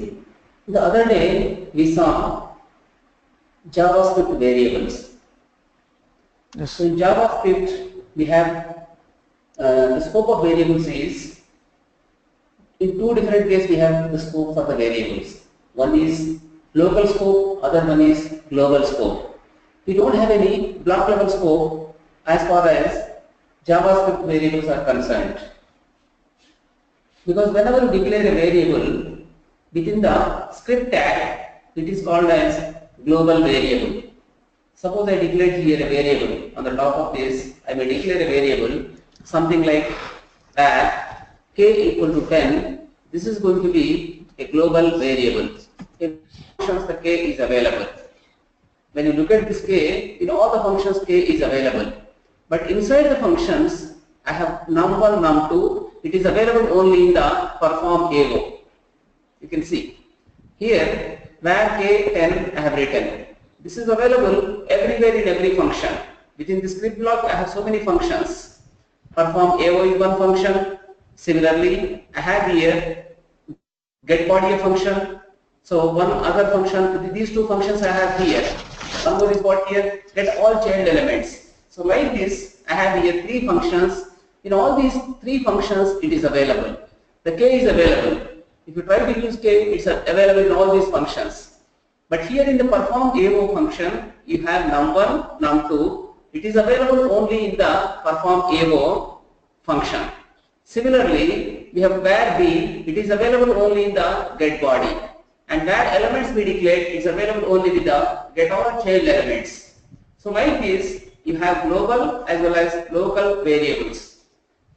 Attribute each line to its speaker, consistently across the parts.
Speaker 1: See, the other day we saw JavaScript variables.
Speaker 2: Yes.
Speaker 1: So in JavaScript we have the scope of variables is, in two different ways we have the scope for the variables. One is local scope, other one is global scope. We don't have any block level scope as far as JavaScript variables are concerned. Because whenever you declare a variable within the script tag, it is called as global variable. Suppose I declared here a variable. On the top of this, I may declare a variable something like that k equal to 10. This is going to be a global variable. In functions, the k is available. When you look at this k, in all the functions k is available. But inside the functions, I have num1, num2. It is available only in the perform AO. You can see here where k10 I have written. This is available everywhere in every function. Within the script block, I have so many functions. Perform AO is one function. Similarly, I have here get body a function. So one other function, these two functions I have here. One more is what here, get all child elements. So like this, I have here three functions. In all these three functions, it is available. The k is available. If you try to use k, it's available in all these functions. But here in the perform AO function, you have num1, num2. It is available only in the perform AO function. Similarly, we have var b. It is available only in the get body. And where elements we declared, it's available only with the get all child elements. So like this, you have global as well as local variables.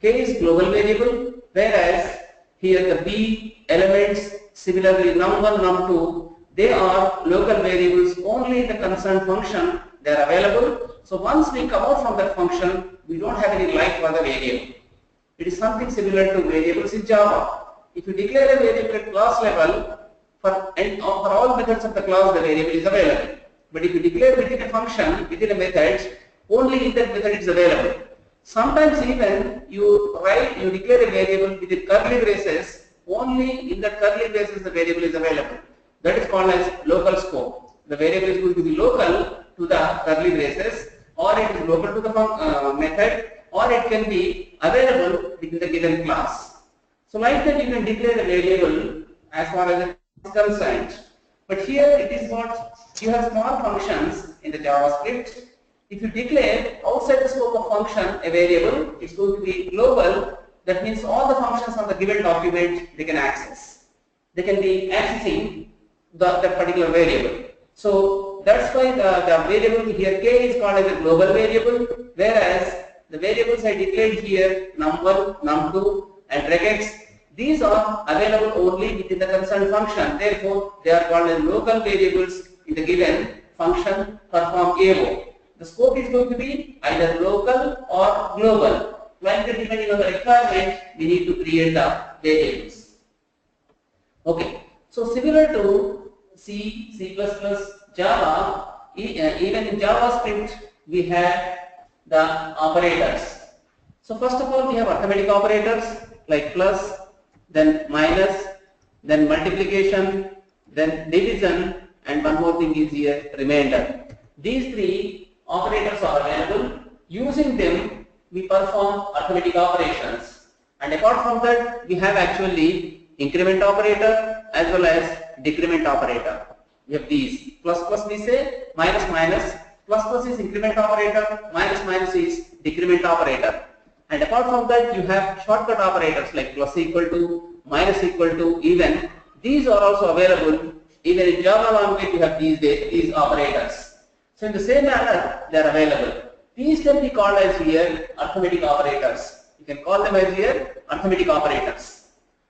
Speaker 1: K is global variable, whereas here the b elements, similarly num1, num2, they are local variables only in the concerned function. They are available. So once we come out from that function, we don't have any life for the variable. It is something similar to variables in Java. If you declare a variable at class level, for all methods of the class, the variable is available. But if you declare within a function, within a method, only in that method it is available. Sometimes even you declare a variable within curly braces, only in that curly braces the variable is available. That is called as local scope. The variable is going to be local to the curly braces, or it is local to the method, or it can be available within the given class. So like that you can declare a variable as far as it is concerned. But here it is what you have small functions in the JavaScript. If you declare outside the scope of function a variable, it's going to be global. That means all the functions on the given document they can access. They can be accessing that particular variable. So that's why the variable here k is called as a global variable, whereas the variables I declared here num1, num2 and regex, these are available only within the concerned function. Therefore, they are called as local variables in the given function perform AO. The scope is going to be either local or global. Like that, depending on the requirement, we need to create the variables. Okay. So similar to C, C++, Java, even in JavaScript, we have the operators. So first of all, we have arithmetic operators like plus, then minus, then multiplication, then division, and one more thing is here, remainder. These three operators are available. Using them, we perform arithmetic operations. And apart from that, we have actually increment operator as well as decrement operator. We have these. Plus plus we say, minus minus. Plus plus is increment operator, minus minus is decrement operator. And apart from that, you have shortcut operators like plus equal to, minus equal to, even. These are also available. Even in Java language, you have these operators. So in the same manner, they are available. These can be called as here arithmetic operators. You can call them as here arithmetic operators.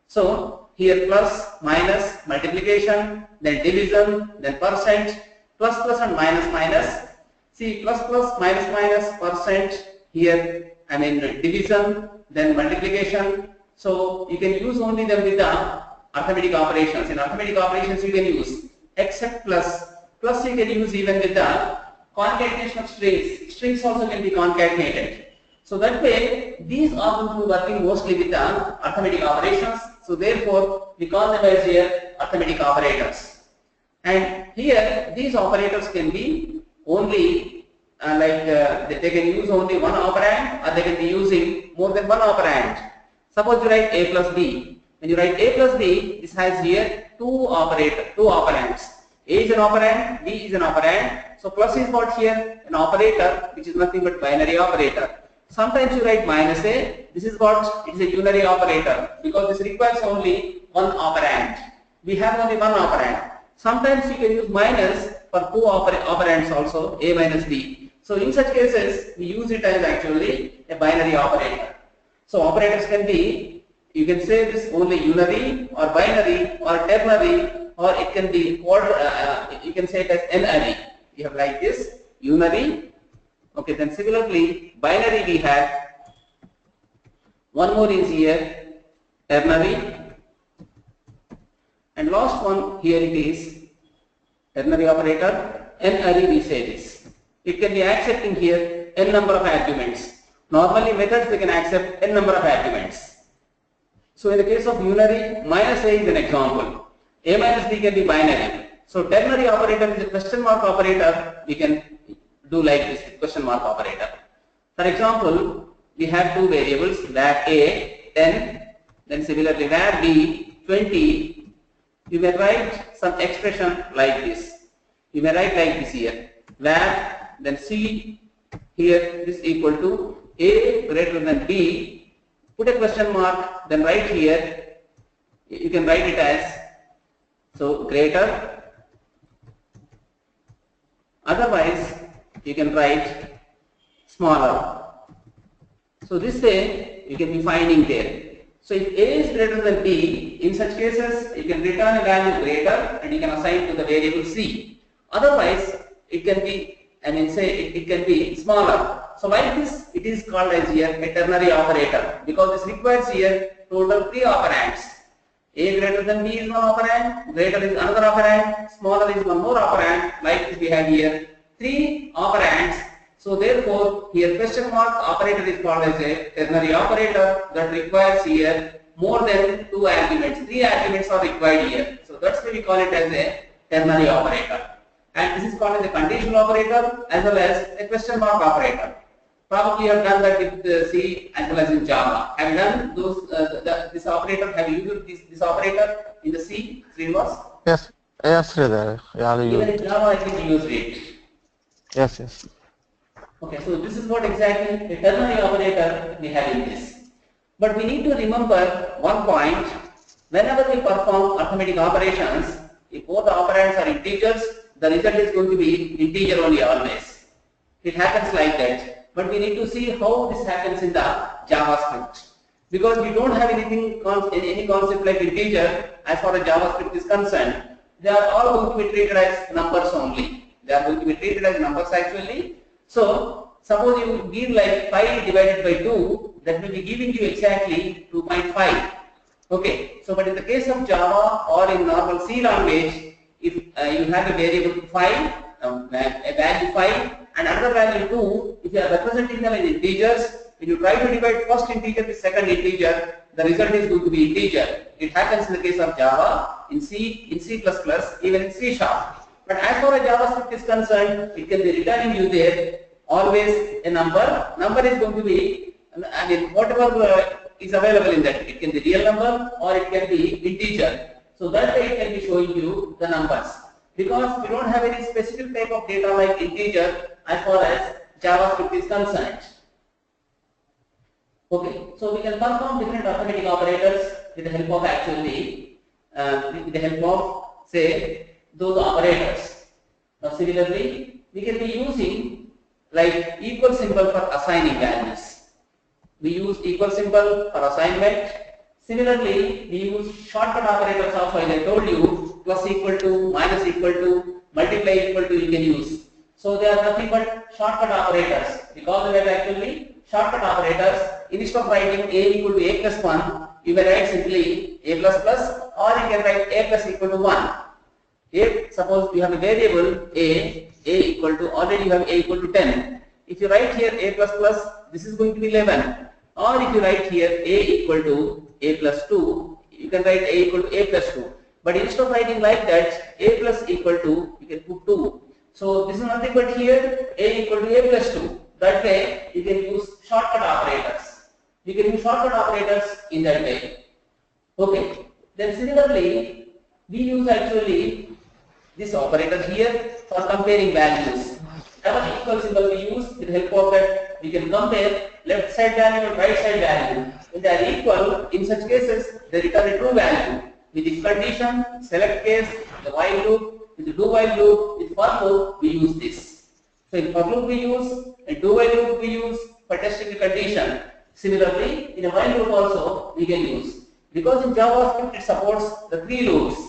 Speaker 1: So here plus, minus, multiplication, then division, then percent, plus plus and minus minus. See, plus plus, minus minus, percent, here I mean division, then multiplication. So you can use only them with the arithmetic operations. In arithmetic operations you can use except plus. Plus you can use even with the concatenation of strings. Strings also can be concatenated. So that way these are going to be working mostly with the arithmetic operations. So therefore we call them as here arithmetic operators. And here these operators can be only they can use only one operand, or they can be using more than one operand. Suppose you write a plus b. When you write a plus b, this has here two operands. A is an operand, b is an operand. So plus is what here? An operator, which is nothing but binary operator. Sometimes you write minus a. This is what? It is a unary operator, because this requires only one operand. We have only one operand. Sometimes you can use minus for two operands also, a minus b. So in such cases, we use it as actually a binary operator. So operators can be, you can say this only unary or binary or ternary, or it can be you can say it as n-ary. You have like this unary. Okay, then similarly binary we have one more is here ternary, and last one here it is ternary operator. N-ary we say this. It can be accepting here n number of arguments. Normally methods they can accept n number of arguments. So in the case of unary, minus a is an example. A minus b can be binary. So ternary operator is a question mark operator. We can do like this question mark operator. For example, we have two variables, var a 10, then similarly var b 20. You may write some expression like this. You may write like this here, var then c here this equal to a greater than b. Put a question mark, then write here. You can write it as so greater. Otherwise, you can write smaller. So this way you can be finding there. So if a is greater than b, in such cases you can return a value greater and you can assign to the variable c. Otherwise, it can be, it can be smaller. So like this, it is called as here a ternary operator, because this requires here total 3 operands. A greater than b is one operand, greater is another operand, smaller is one more operand. Like this we have here 3 operands. So therefore, here question mark operator is called as a ternary operator that requires here more than 2 arguments. 3 arguments are required here. So that's why we call it as a ternary operator. And this is called as a conditional operator as well as a question mark operator. Probably you have done that with C as well as in Java. Have you done those this operator? Have you used this operator in the C, Srinivas?
Speaker 2: Yes, yes, Sridhar. Yeah,
Speaker 1: Even in Java, I think you used it.
Speaker 2: Yes, yes.
Speaker 1: Okay, so this is what exactly a ternary operator we have in this. But we need to remember one point. Whenever we perform arithmetic operations, if both the operands are integers, the result is going to be integer only always. It happens like that. But we need to see how this happens in the JavaScript. Because we don't have any concept like integer as far as JavaScript is concerned. They are all going to be treated as numbers only. They are going to be treated as numbers actually. So, suppose you give like 5 divided by 2, that will be giving you exactly 2.5. Okay, so but in the case of Java or in normal C language, if you have a variable 5, a value 5 and another value 2, if you are representing them in integers, when you try to divide first integer with second integer, the result is going to be integer. It happens in the case of Java, in C, even in C#. But as far as JavaScript is concerned, it can be returning you there always a number. Number is going to be, whatever is available in that. It can be real number or it can be integer. So that way it can be showing you the numbers. Because we don't have any specific type of data like integer as far as JavaScript is concerned. Okay, so we can perform different arithmetic operators with the help of actually, with the help of say those operators. Now similarly, we can be using like equal symbol for assigning values. We use equal symbol for assignment. Similarly, we use shortcut operators also, as I told you, plus equal to, minus equal to, multiply equal to you can use. So they are nothing but shortcut operators. We call them actually shortcut operators. Instead of writing a equal to a plus 1, you may write simply a plus plus, or you can write a plus equal to 1. If suppose you have a variable a equal to, already you have a equal to 10. If you write here a plus plus, this is going to be 11. Or if you write here a equal to a plus 2, you can write a equal to a plus 2. But instead of writing like that, a plus equal to, you can put 2. So this is nothing but here a equal to a plus 2. That way you can use shortcut operators. You can use shortcut operators in that way. Okay. Then similarly, we use actually this operator here for comparing values. Double equal symbol we use. With the help of that, we can compare left side value and right side value. When they are equal, in such cases, they return a true value. With if condition, select case, the while loop, with the do while loop, with for loop, we use this. So in for loop we use, in do while loop we use for testing the condition. Similarly, in a while loop also we can use. Because in JavaScript it supports the 3 loops.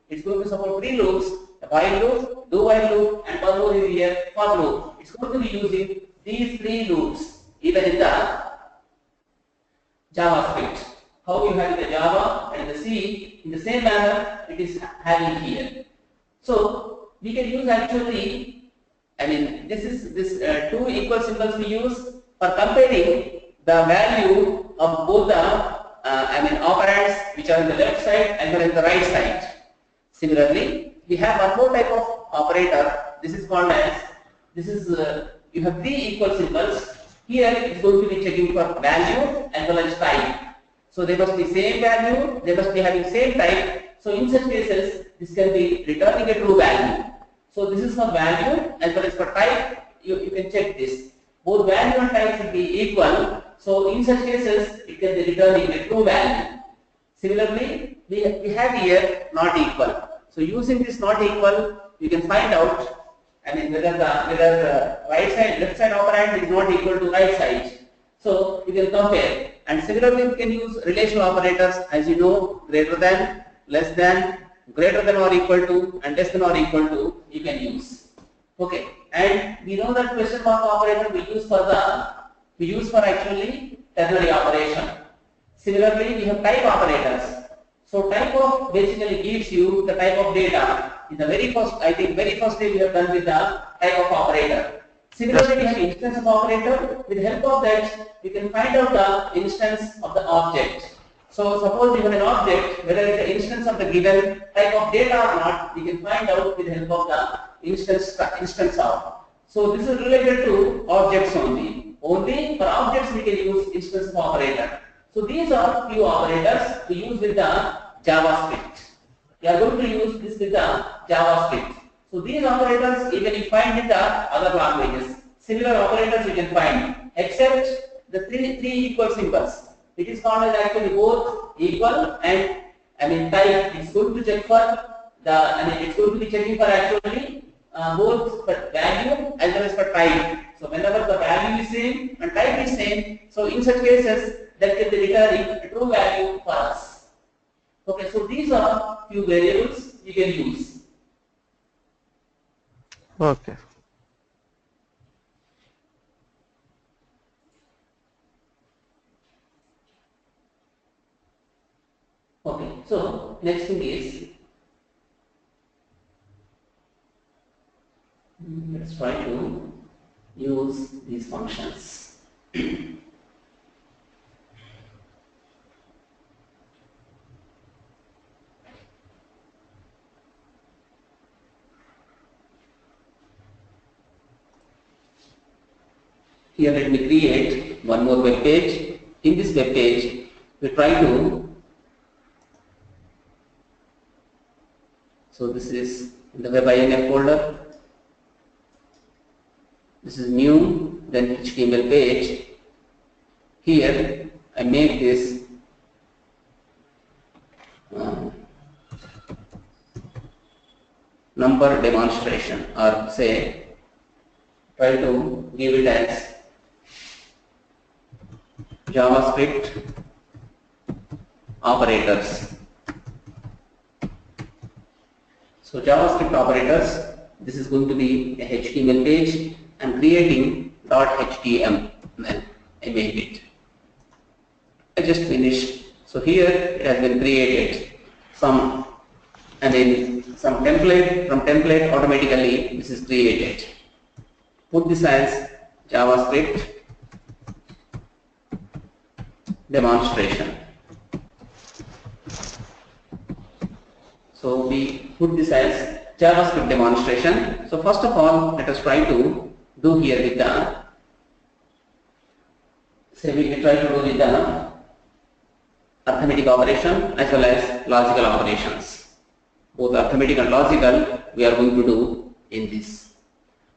Speaker 1: It's going to support 3 loops, a while loop, do while loop, and one more is here, for loop. It's going to be using these 3 loops even in the JavaScript. How you have in the Java and the C, in the same manner it is having here. So we can use actually, this is this 2 equal symbols we use for comparing the value of both the operands which are on the left side and on the right side. Similarly, we have one more type of operator. This is called as, you have 3 equal symbols. Here it is going to be checking for value as well as type. So they must be same value, they must be having same type. So in such cases, this can be returning a true value. So this is for value as well as for type. You can check this. Both value and type should be equal. So in such cases, it can be returning a true value. Similarly, we have here not equal. So using this not equal, you can find out whether the right side, left side operand is not equal to right side. So you can compare. And similarly, we can use relational operators, as you know, greater than, less than, greater than or equal to, and less than or equal to, you can use. Okay. And we know that question mark operator we use for actually ternary operation. Similarly, we have type operators. So type of basically gives you the type of data. In the very first day we have done with the type of operator. Similarly, we have instance of operator. With the help of that, we can find out the instance of the object. So suppose you have an object, whether it is the instance of the given type of data or not, we can find out with the help of the instance of. So this is related to objects only. Only for objects we can use instance of operator. So these are few operators to use with the JavaScript. We are going to use this with the JavaScript. So these operators you can find in the other languages. Similar operators you can find, except the three equal symbols. It is called as actually both equal and type. It's going to check for it's going to be checking for actually both for value as well as for type. So whenever the value is same and type is same, so in such cases that can be returning a true value for us. Okay, so these are few variables you can use.
Speaker 2: Okay.
Speaker 1: Okay, so next thing is, let's try to use these functions. Here let me create one more web page. In this web page, we try to, so this is in the web INF folder. This is new, then HTML page. Here I make this number demonstration, or say try to give it as JavaScript operators. So JavaScript operators, this is going to be a HTML page and creating .html. I made it. I just finished. So here it has been created. Some template, from template automatically this is created. Put this as JavaScript demonstration. So we put this as JavaScript demonstration. So first of all, let us try to do here with the, say we try to do with the arithmetic operation as well as logical operations. Both arithmetic and logical we are going to do in this.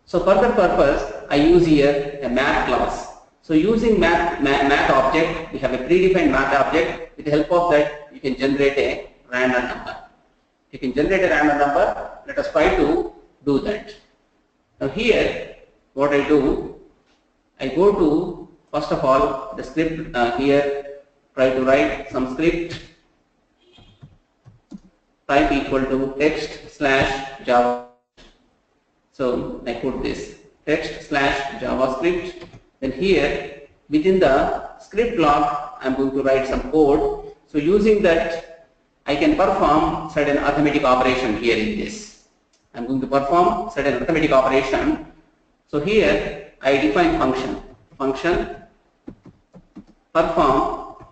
Speaker 1: So for that purpose, I use here a math class. So using math object, we have a predefined math object. With the help of that, you can generate a random number. You can generate a random number. Let us try to do that. Now here, what I do, I go to, first of all, the script here, try to write some script, type equal to text slash Java. So I put this text slash JavaScript. Then here within the script block I am going to write some code. So using that I can perform certain arithmetic operation here in this. I am going to perform certain arithmetic operation. So here I define function perform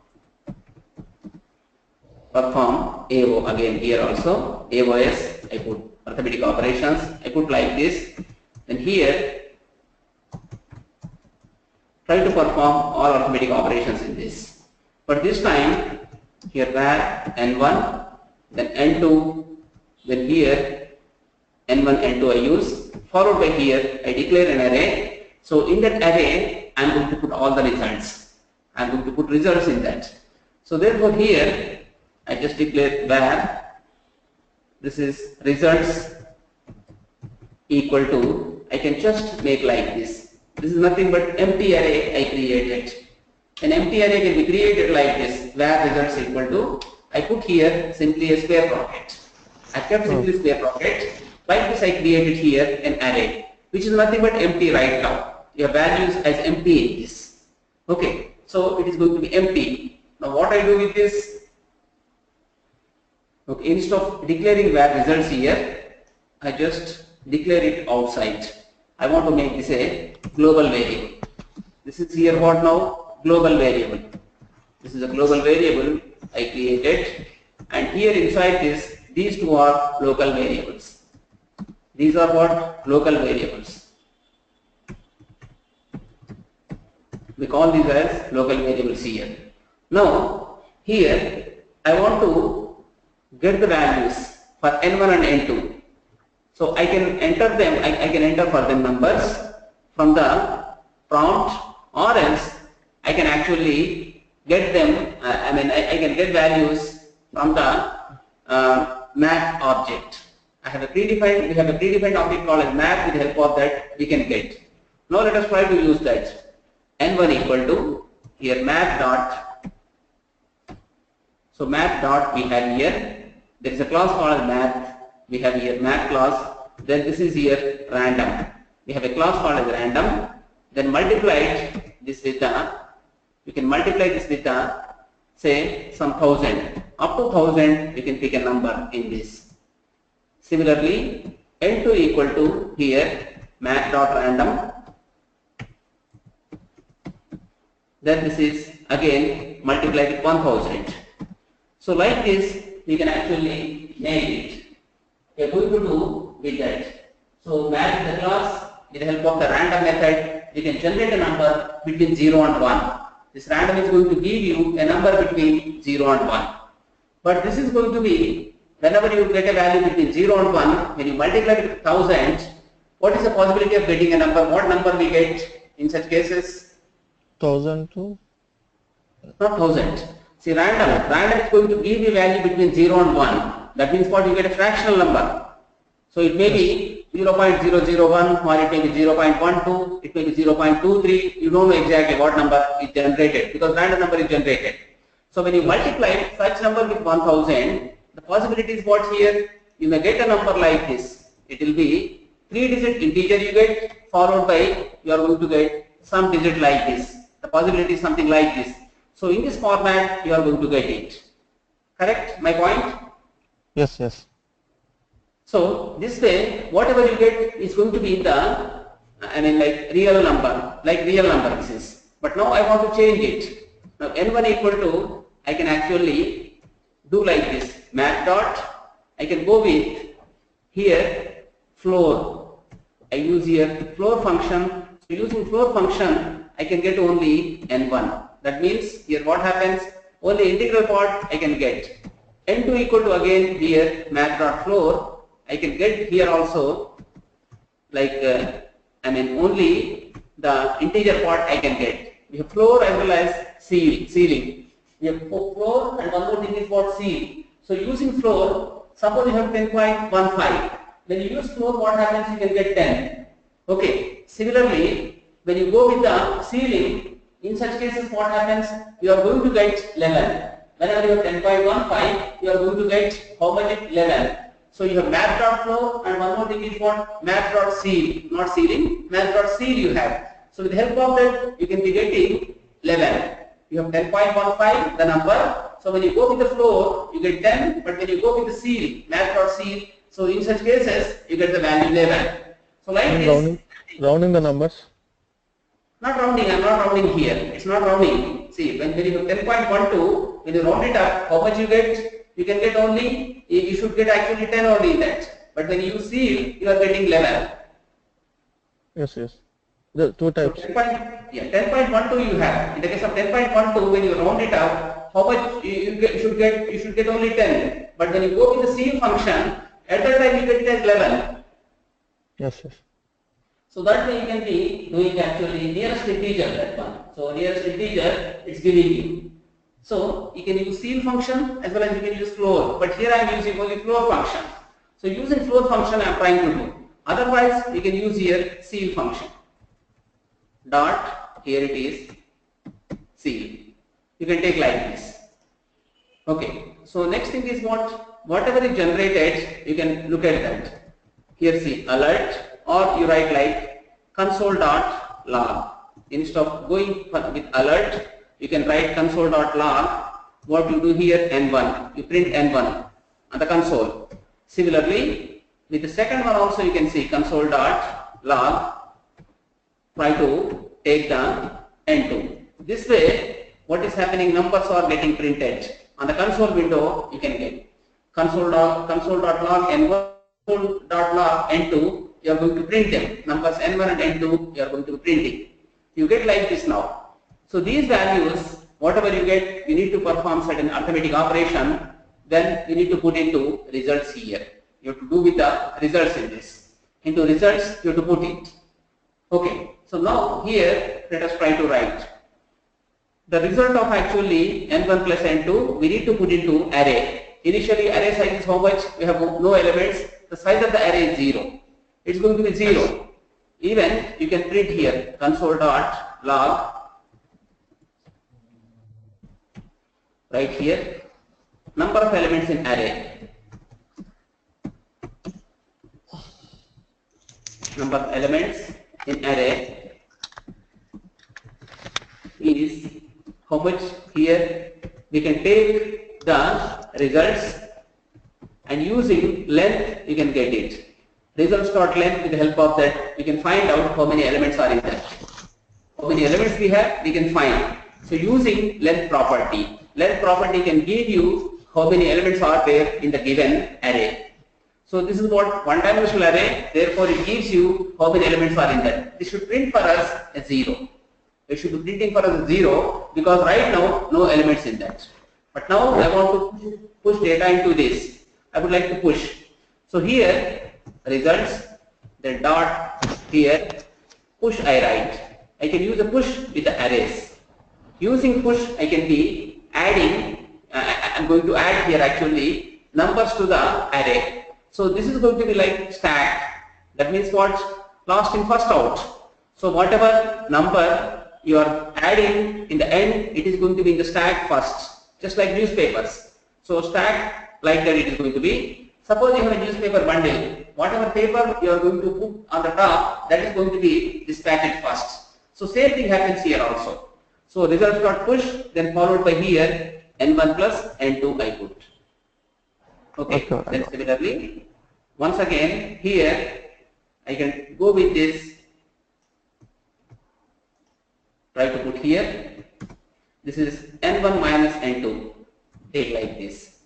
Speaker 1: AO, again here also AOS, I put arithmetic operations, I put like this. Then here try to perform all arithmetic operations in this. But this time here var n1, then n2, then here n1, n2 I use, followed by here I declare an array. So in that array I am going to put all the results. I am going to put results in that. So therefore here I just declare var, this is results equal to, I can just make like this. This is nothing but empty array I created. An empty array can be created like this, var results equal to, I put here simply a square bracket. I kept simply square bracket. Like this I created here an array, which is nothing but empty right now. Your values as empty in this. Okay, so it is going to be empty. Now what I do with this? Okay, instead of declaring var results here, I just declare it outside. I want to make this a global variable. This is here what now? Global variable. This is a global variable I created, and here inside this, these two are local variables. These are what? Local variables. We call these as local variables here. Now here I want to get the values for n1 and n2. So I can enter them, I can enter for them numbers from the prompt, or else I can actually get them, I can get values from the math object. We have a predefined object called as math. With the help of that we can get. Now let us try to use that. n1 equal to here math dot. So math dot we have here. There is a class called math. We have here math class. Then this is here random. We have a class called as random. Then multiply this with the, you can multiply this with the, say some 1000. Up to 1000 you can pick a number in this. Similarly n2 equal to here math dot random. Then this is again multiplied with 1000. So like this we can actually nail it. We are going to do with that. So math is the class. With the help of the random method, we can generate a number between 0 and 1. This random is going to give you a number between 0 and 1. But this is going to be, whenever you get a value between 0 and 1, when you multiply it with 1000, what is the possibility of getting a number? What number we get in such cases?
Speaker 2: 1002?
Speaker 1: Not 1000. See, random is going to give you value between 0 and 1. That means what? You get a fractional number. So it may be 0.001, or it may be 0.12, it may be 0.23. You don't know exactly what number is generated, because random number is generated. So when you multiply such number with 1000, the possibility is what here? You may get a number like this. It will be 3-digit integer you get, followed by you are going to get some digit like this. The possibility is something like this. So in this format you are going to get it. Correct my point?
Speaker 2: Yes, yes.
Speaker 1: So this way whatever you get is going to be in the, like real number this is. But now I want to change it. Now n1 equal to, I can actually do like this, math dot I can go with here floor. I use here floor function. So using floor function, I can get only n1. That means here what happens? Only integral part I can get. n2 equal to again here math.floor. I can get here also like only the integer part I can get. We have floor as well as ceiling. We have floor and one more thing is what ceiling. So using floor, suppose you have 10.15. When you use floor, what happens? You can get 10. Okay. Similarly, when you go with the ceiling, in such cases what happens? You are going to get 11. Whenever you have 10.15, you are going to get how much? 11. So you have math.floor and one more thing is what? Math.ceil, not ceiling, math.ceil you have. So with the help of that, you can be getting 11. You have 10.15, the number. So when you go with the floor, you get 10, but when you go with the ceil, math.ceil, so in such cases, you get the value 11. So like this.
Speaker 2: Rounding the numbers?
Speaker 1: Not rounding, I am not rounding here. It's not rounding. See, when you have 10.12, when you round it up, how much you get? You can get only, you should get actually 10 only in that. But when you ceil, you are getting 11.
Speaker 2: Yes, yes. The two types.
Speaker 1: So 10.12 you have. In the case of 10.12, when you round it up, how much you should get? You should get only 10. But when you go with the ceil function, at that time you get 11.
Speaker 2: Yes, yes.
Speaker 1: So that way you can be doing actually nearest integer, that one. So nearest integer it's giving you. So you can use ceil function as well as you can use floor. But here I am using only floor function. So using floor function I am trying to do. Otherwise you can use here ceil function. Dot, here it is, ceil. You can take like this. Okay. So next thing is whatever is generated, you can look at that. Here see alert, or you write like console.log. Instead of going with alert, you can write console.log. What you do here, n1. You print n1 on the console. Similarly, with the second one also you can see console.log. Try to take the n2. This way, what is happening? Numbers are getting printed. On the console window, you can get console.log n1, console.log n2. You are going to print them. Numbers n1 and n2, you are going to be printing. You get like this now. So these values, whatever you get, you need to perform certain arithmetic operation. Then you need to put into results here. You have to do with the results in this. Into results, you have to put it. Okay. So now here, let us try to write. The result of actually n1 plus n2, we need to put into array. Initially, array size is how much? We have no elements. The size of the array is 0. It's going to be 0. Even you can print here console.log. Right here, number of elements in array. Number of elements in array is how much? Here we can take the results and using length you can get it. Results.length, with the help of that you can find out how many elements are in that. How many elements we have, we can find. So using length property can give you how many elements are there in the given array. So this is what one-dimensional array, therefore it gives you how many elements are in that. This should print for us a 0. It should be printing for us a 0 because right now no elements in that. But now I want to push data into this. I would like to push. So here results, then dot, here push I write. I can use a push with the arrays. Using push I can be adding, I am going to add here actually numbers to the array. So this is going to be like stack. That means what? Last in, first out. So whatever number you are adding in the end, it is going to be in the stack first. Just like newspapers. So stack like that it is going to be. Suppose you have a newspaper bundle. Whatever paper you are going to put on the top, that is going to be dispatched first. So same thing happens here also. So results.push, then followed by here n1 plus n2 I put. Okay. Then similarly, once again here I can go with this. Try to put here. This is n1 minus n2. Take like this.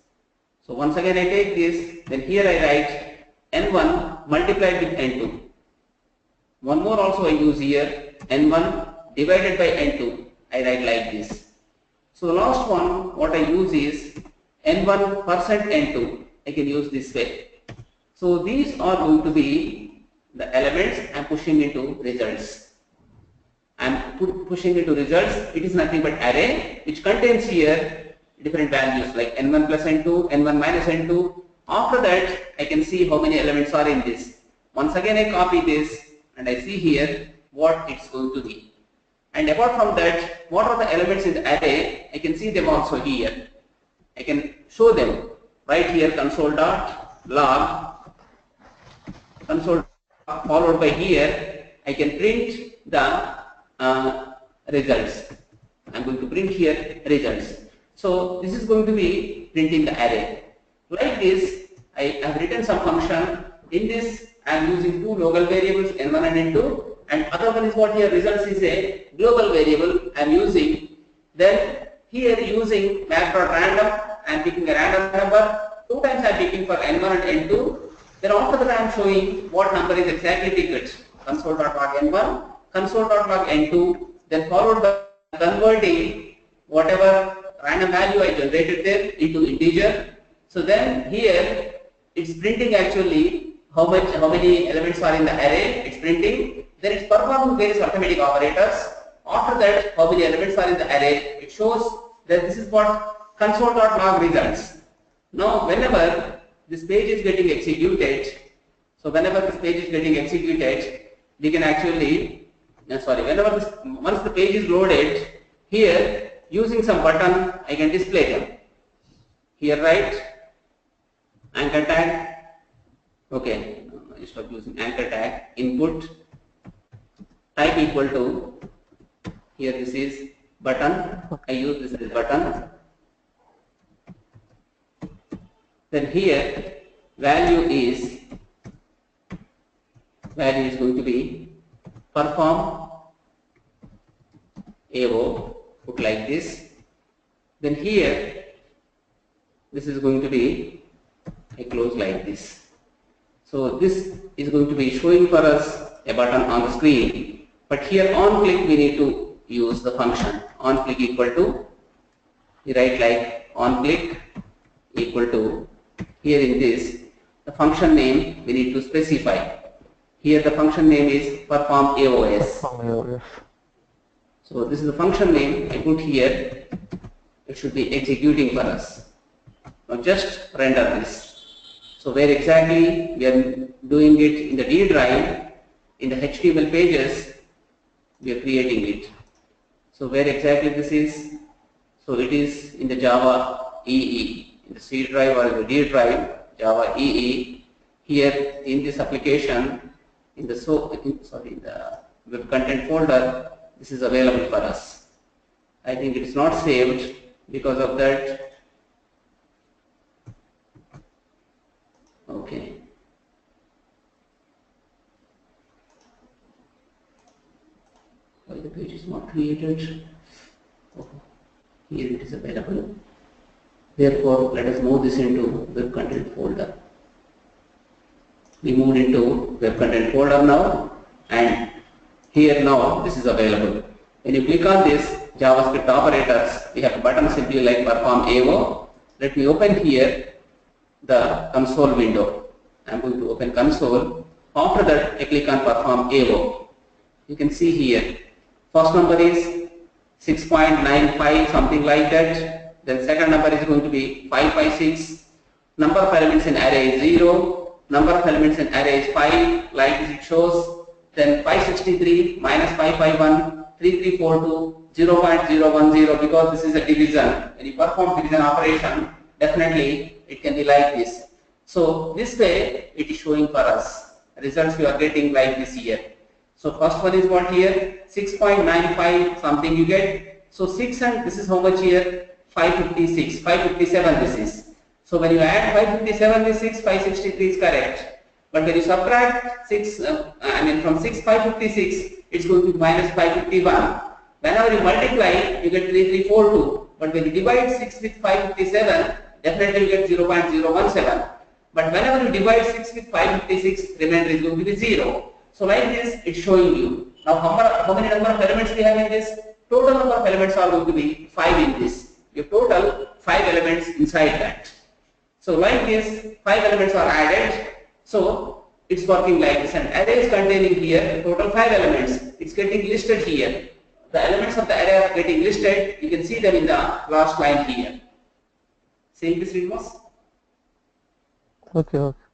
Speaker 1: So once again I take this, then here I write n1 multiplied with n2. One more also I use here, n1 divided by n2. I write like this. So last one, what I use is n1 percent n2. I can use this way. So these are going to be the elements I am pushing into results. I am pushing into results. It is nothing but array which contains here different values like n1 plus n2, n1 minus n2. After that, I can see how many elements are in this. Once again, I copy this and I see here what it's going to be. And apart from that, what are the elements in the array? I can see them also here. I can show them right here, console.log, console followed by here, I can print the results. I'm going to print here results. So this is going to be printing the array. Like this, I have written some function. In this, I am using two local variables n1 and n2. And other one is what here results is a global variable I am using. Then here using map.random I am picking a random number. 2 times I am picking for n1 and n2. Then after that I am showing what number is exactly picked. Console.log n1, console.log n2. Then followed by converting whatever random value I generated there into integer. So then here it's printing actually how many elements are in the array. It's printing. Then it's performing various arithmetic operators. After that, how many elements are in the array. It shows that this is what console.log results. Now, whenever this page is getting executed, we can actually, once the page is loaded, here using some button, I can display them. Here, right? Anchor tag. Okay, I stop using anchor tag. Input type equal to, here this is button, I use this as button. Then here value is going to be perform AO, put like this. Then here this is going to be I close like this. So this is going to be showing for us a button on the screen, but here on click we need to use the function on click equal to, we write like on click equal to, here in this the function name we need to specify. Here the function name is perform AOS. So this is the function name I put here. It should be executing for us. Now just render this. So where exactly we are doing it in the D drive, in the HTML pages, we are creating it. So where exactly this is? So it is in the Java EE, in the C drive or the D drive, Java EE. Here in this application, in the web content folder, this is available for us. I think it is not saved because of that. Okay. Why the page is not created? Oh, here it is available. Therefore, let us move this into web content folder. We moved into web content folder now, and here now this is available. When you click on this JavaScript operators, we have a button simply like perform AO. Let me open here the console window. I am going to open console. After that, I click on perform AO. You can see here, first number is 6.95, something like that. Then second number is going to be 556. Number of elements in array is 0. Number of elements in array is 5, like this it shows. Then 563 minus 551, 3342, 0.010, because this is a division. When you perform division operation, definitely it can be like this. So this way it is showing for us. Results you are getting like this here. So first one is what here? 6.95 something you get. So 6 and this is how much here? 556, 557 this is. So when you add 557 with 6, 563 is correct. But when you subtract 6, from 6, 556, it's going to be minus 551. Whenever you multiply, you get 3342. But when you divide 6 with 557, definitely you get 0.017. But whenever you divide 6 with 556, remainder is going to be 0. So like this, it's showing you. Now how many number of elements we have in this? Total number of elements are going to be 5 in this. You total 5 elements inside that. So like this, 5 elements are added. So it's working like this. An array is containing here total 5 elements. It's getting listed here. The elements of the array are getting listed. You can see them in the last line here. Seeing this, Rinmas?
Speaker 2: Okay, okay.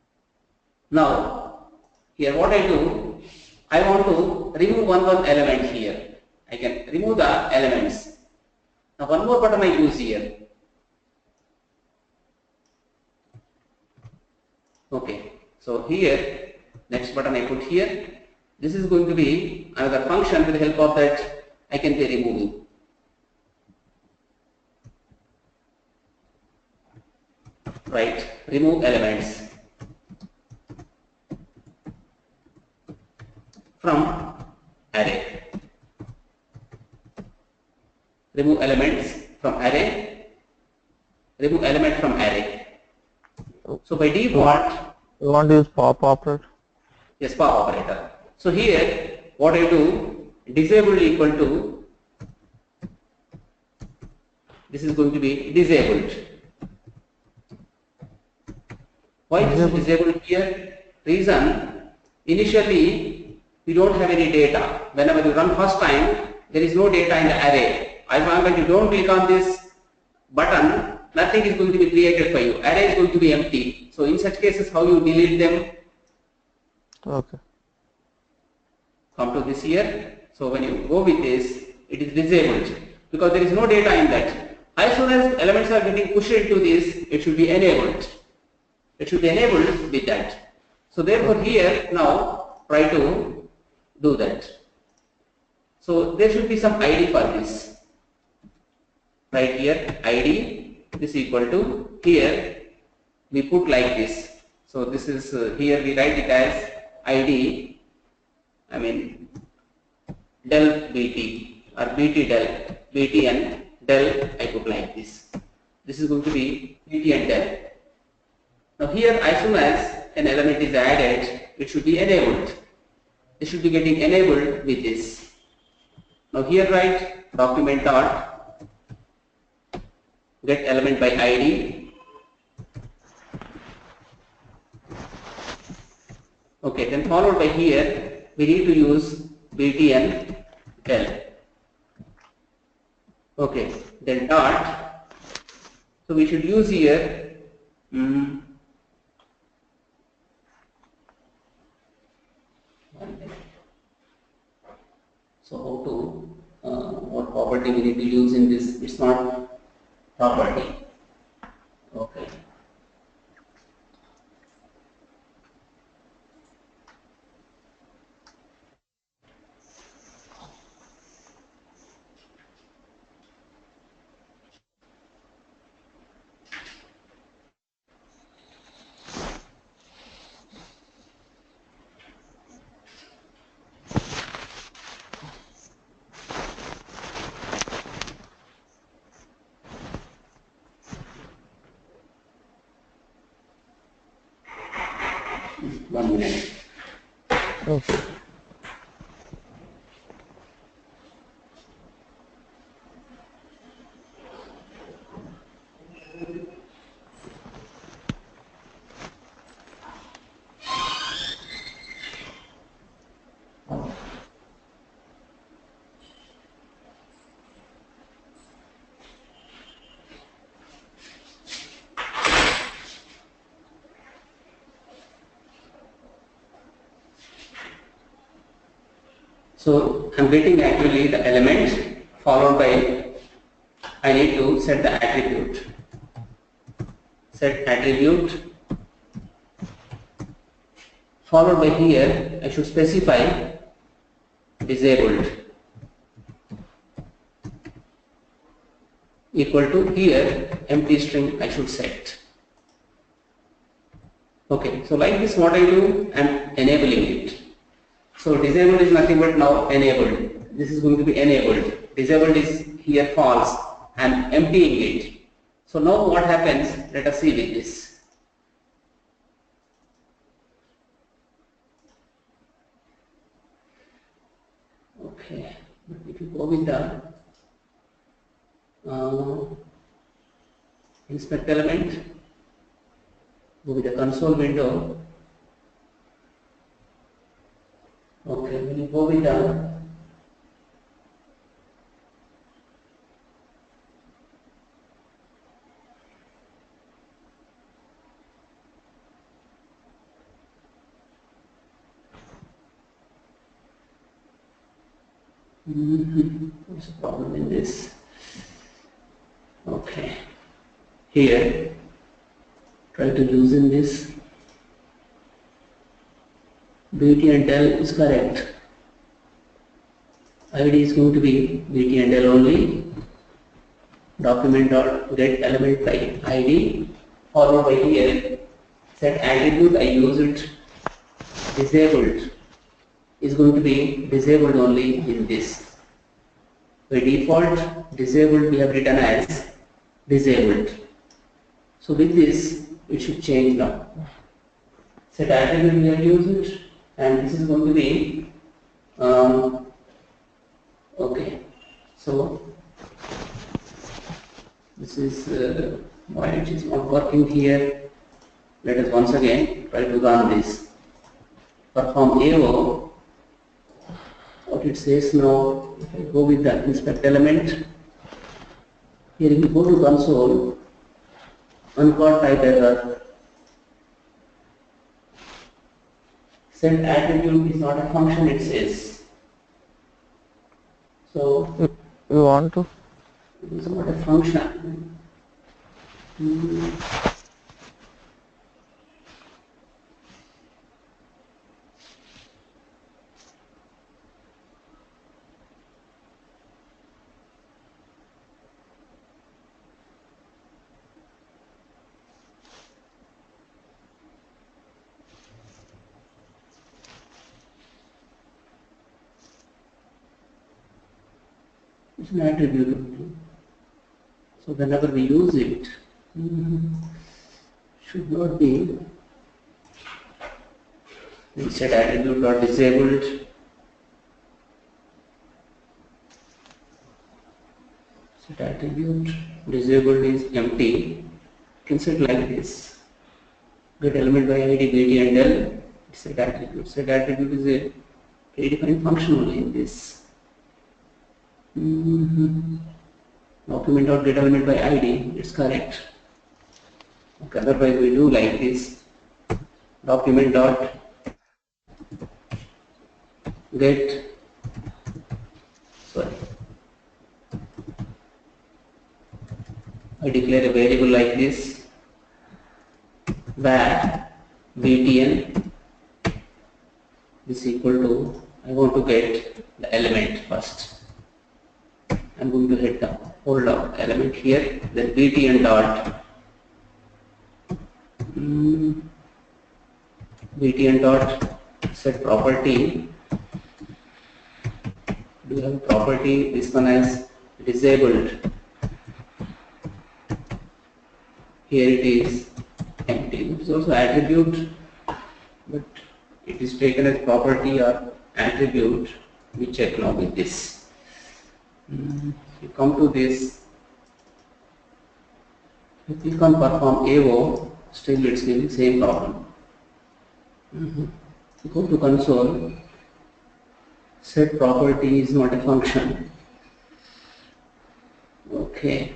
Speaker 1: Now, here what I do, I want to remove one element here. I can remove the elements. Now one more button I use here. Okay, so here, next button I put here. This is going to be another function. With the help of that, I can be removing. Right, remove elements from array. Remove elements from array. Remove element from array. So by default,
Speaker 2: you want to use pop operator?
Speaker 1: Yes, pop operator. So here, what I do, disabled equal to, this is going to be disabled. Why this is disabled here? Reason, initially we don't have any data. Whenever you run first time, there is no data in the array. As long as you don't click on this button, nothing is going to be created for you. Array is going to be empty. So in such cases, how you delete them?
Speaker 2: Okay.
Speaker 1: Come to this here. So when you go with this, it is disabled because there is no data in that. As soon as elements are getting pushed into this, it should be enabled. It should be enabled with that. So therefore here now try to do that. So there should be some ID for this. Right here ID is equal to, here we put like this. So this is here we write it as ID, I mean del BT or BT del, BT and del I put like this. This is going to be BT and del. Now here as soon as an element is added, it should be enabled. It should be getting enabled with this. Now here write document dot get element by ID. Okay, then followed by here we need to use BT and del. Okay, then dot. So we should use here so how to what property we need to use in this? It's not property. Okay. One minute.
Speaker 2: Okay.
Speaker 1: So I'm getting actually the element followed by I need to set the attribute. Set attribute followed by here I should specify disabled equal to here empty string I should set. Okay, so like this what I do, I'm enabling it. So disabled is nothing but now enabled. This is going to be enabled. Disabled is here false. I'm emptying it. So now what happens? Let us see with this. Okay, if you go with the inspect element, go with the console window. Okay, when you go with the what's the problem in this? Okay, here try to loosen this. BT and L is correct. ID is going to be BT and L only. Document dot get element by ID followed by here set attribute. I use it disabled is going to be disabled only in this. By default disabled we have written as disabled. So with this it should change now. Set attribute we have used it, and this is going to be okay. So this is why it is not working here. Let us once again try to run this. Perform AO. What it says now, if I go with the inspect element, here if you go to console, uncaught type error, set attribute is not a function, it says. So
Speaker 2: You want to?
Speaker 1: it is not a function. It's an attribute only. So whenever we use it, should not be set attribute or disabled. Set attribute disabled is empty. You can set like this. Get element by ID, BD and L. Set attribute. Set attribute is a predefined function only in this. Document dot get element by ID, it's correct. Okay, otherwise we do like this. Document dot get, sorry, I declare a variable like this, var btn is equal to, I want to get the element first. I'm going to hit the hold down element here, then btn dot btn dot set property. Do you have a property? This one as disabled. Here it is empty. It is also attribute, but it is taken as property or attribute. We check now with this. You come to this, you click on perform AO, still it's giving same problem. You go to console, set property is not a function. Okay,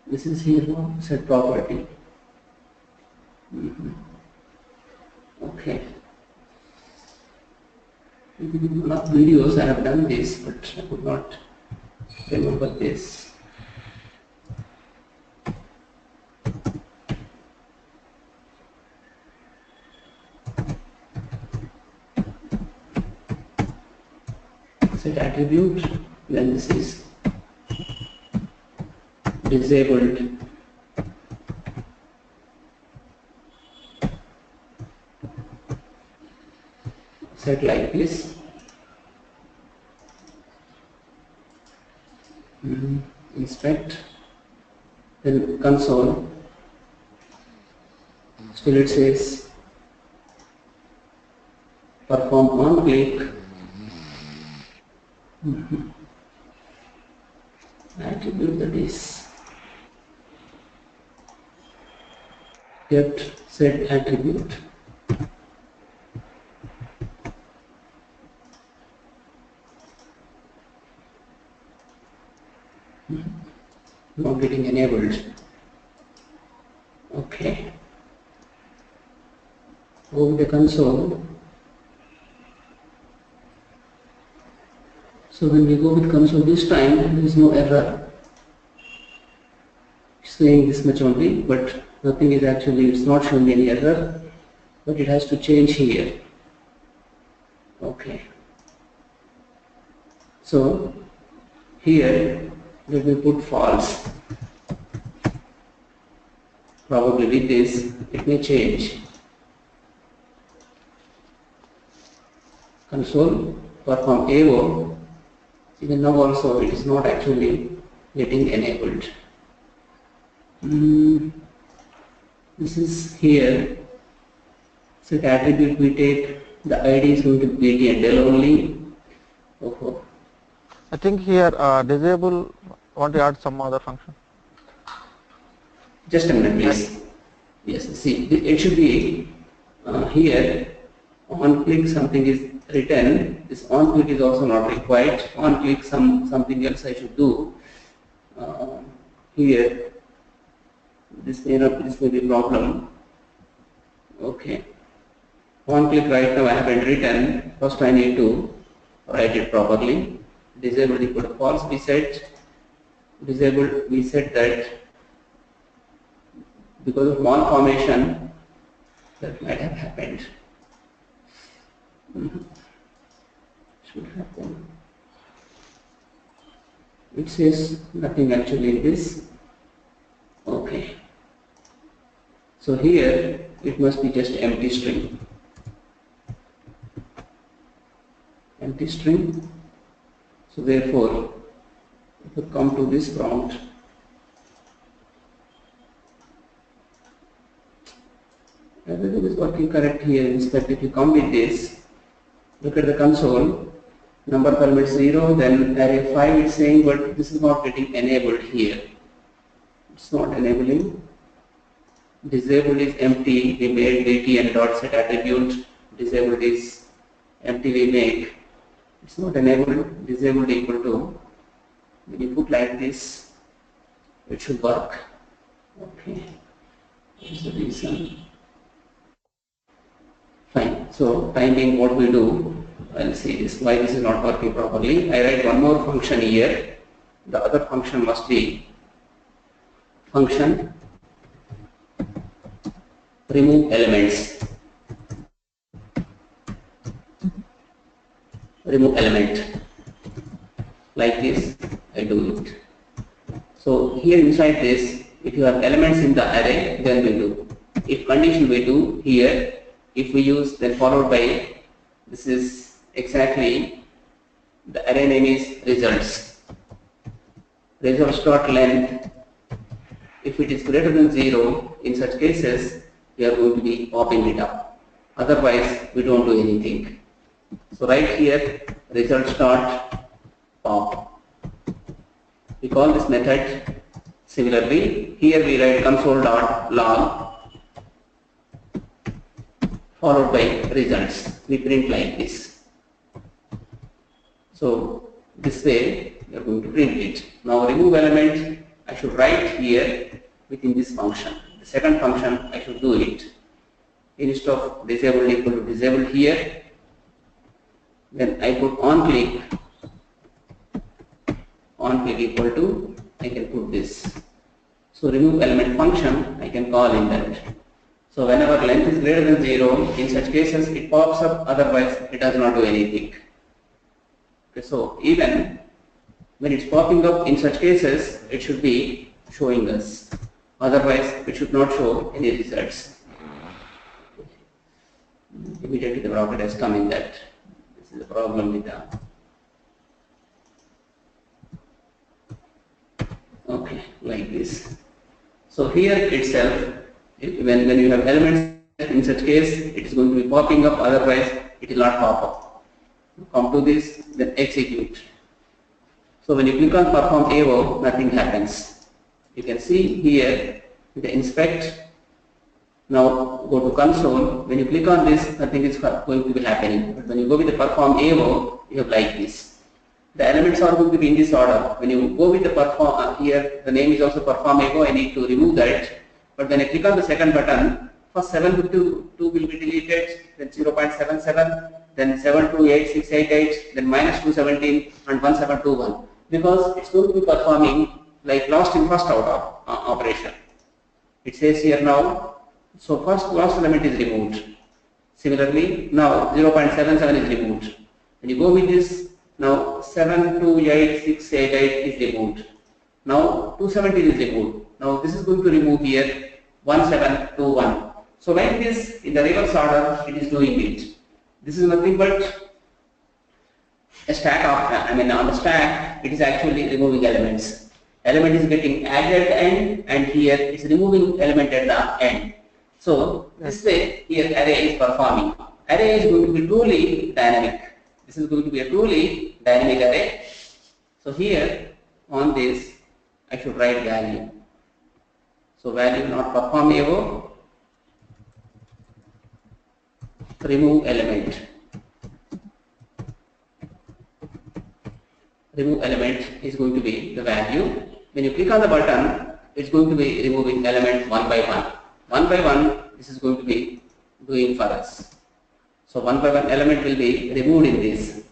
Speaker 1: this is here now, set property. Okay. In one of videos I have done this, but I could not remember this. Set attribute, then this is disabled. Set like this. Inspect Then console, still it says perform on click. Attribute that is get set attribute. Not getting enabled. Okay. Go to the console. So when we go with console this time, there is no error. It's saying this much only, but nothing is actually, it's not showing any error, but it has to change here. Okay. So here, let me put false. Probably with this, it may change. Console, perform AO. Even now also it is not actually getting enabled. This is here. So the attribute we take, the ID is going to be BT and del only. Oh.
Speaker 2: I think here disable, want to add some other function.
Speaker 1: Just a minute please. Yes, see, it should be here on click something is written. This on click is also not required. On click something else I should do. Here this may be a problem. Okay. On click right now I haven't written. First I need to write it properly. Disable equal to false we set. Disabled we set that because of malformation that might have happened. Should happen. It says nothing actually in this. Okay. So here it must be just empty string. Empty string. So therefore, if you come to this prompt, everything is working correct here. In fact, if you come with this, look at the console, number of elements 0, then array 5 is saying, but this is not getting enabled here. It's not enabling. Disabled is empty, we made BT and dot set attribute. Disabled is empty, we make. It's not enabled. Disabled equal to, when you put like this, it should work. Okay. What is the reason? Fine. So time being what we do, I'll see this, why this is not working properly. I write one more function here. The other function must be function remove elements. Remove element. Like this, I do it. So here inside this, if you have elements in the array, then we do. If condition we do here, if we use then followed by, this is exactly, the array name is results. Results dot length, if it is greater than 0, in such cases, we are going to be popping it up. Otherwise, we don't do anything. So right here, results dot pop. We call this method similarly. Here we write console dot log followed by results. We print like this. So this way we are going to print it. Now remove element I should write here within this function. The second function I should do it. Instead of disabled equal to disabled here, then I put on click equal to, I can put this. So remove element function I can call in that. So whenever length is greater than 0, in such cases it pops up, otherwise it does not do anything. Okay, so even when it's popping up in such cases, it should be showing us. Otherwise it should not show any results. Immediately the rocket has come in that. This is the problem with the. Okay, like this. So here itself, when you have elements, in such case, it is going to be popping up, otherwise it will not pop up. Come to this, then execute. So when you click on perform AO, nothing happens. You can see here, you can inspect. Now go to console. When you click on this, nothing is going to be happening. But when you go with the perform AO, you have like this. The elements are going to be in this order. When you go with the perform, here the name is also perform AO, I need to remove that. But when I click on the second button, first 752 will be deleted, then 0.77, then 728688, then minus 217 and 1721. Because it's going to be performing like lost in first out operation. It says here now, so first last element is removed. Similarly, now 0.77 is removed. When you go with this, now 728688 is removed. Now 217 is removed. Now this is going to remove here 1721. So like this, in the reverse order, it is doing it. This is nothing but a stack of, on the stack, it is actually removing elements. Element is getting added at the end, and here it's removing element at the end. So this way, here array is performing. Array is going to be truly dynamic. This is going to be a truly dynamic array. So here on this, I should write value. So value not perform AO, remove element. Remove element is going to be the value. When you click on the button, it's going to be removing element one by one. One by one, this is going to be doing for us. So one by one element will be removed in this,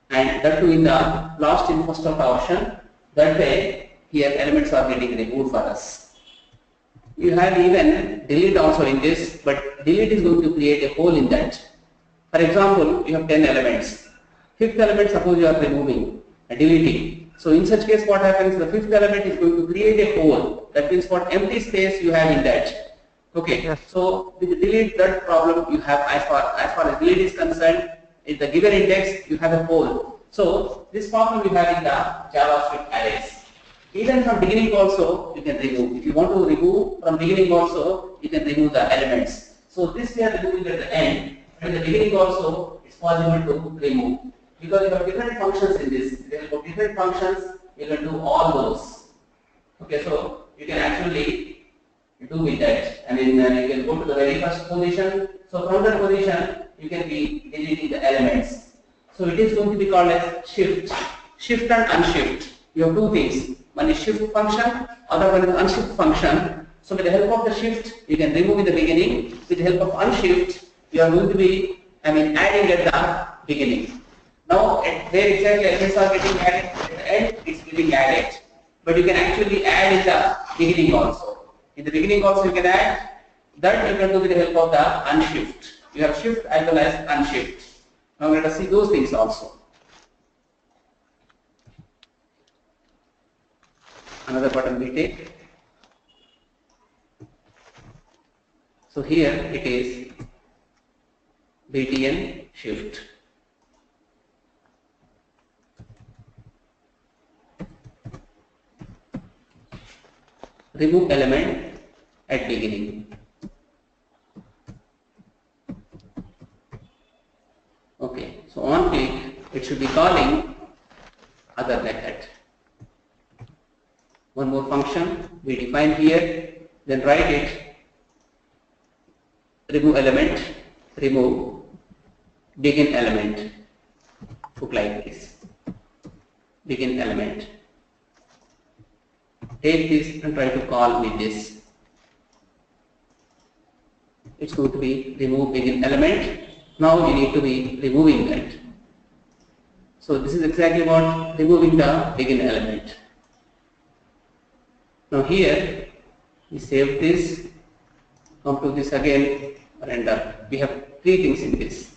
Speaker 1: and that too in the last in first out option. That way, here elements are getting removed for us. You have even delete also in this, but delete is going to create a hole in that. For example, you have 10 elements. Fifth element, suppose you are removing and deleting. So in such case, what happens? The fifth element is going to create a hole. That means what empty space you have in that. Okay. Yes. So with delete, that problem you have as far as delete is concerned, in the given index you have a hole. So this problem you have in the JavaScript arrays. Even from beginning also you can remove. If you want to remove from beginning also, you can remove the elements. So this we are removing at the end, and in the beginning also it's possible to remove. Because you have different functions in this. If you have different functions, you can do all those. Okay, so you can actually do with that. You can go to the very first position. So from that position, you can be deleting the elements. So it is going to be called as shift. Shift and unshift. You have two things. One is shift function, other one is unshift function. So with the help of the shift, you can remove in the beginning. With the help of unshift, you are going to be, adding at the beginning. Now, where exactly elements are getting added at the end, it's getting added. But you can actually add in the beginning also. In the beginning also you can add. That you can do with the help of the unshift. You have shift as well as unshift. Now let us see those things also. Another button we take. So here it is btn shift. Remove element at beginning. Okay, so on click, it should be calling other method. One more function we define here, then write it, remove element, remove begin element, look like this, begin element. Take this and try to call with this. It's going to be remove begin element. Now you need to be removing that. So this is exactly what removing the begin element. Now here we save this, come to this again, render. We have three things in this.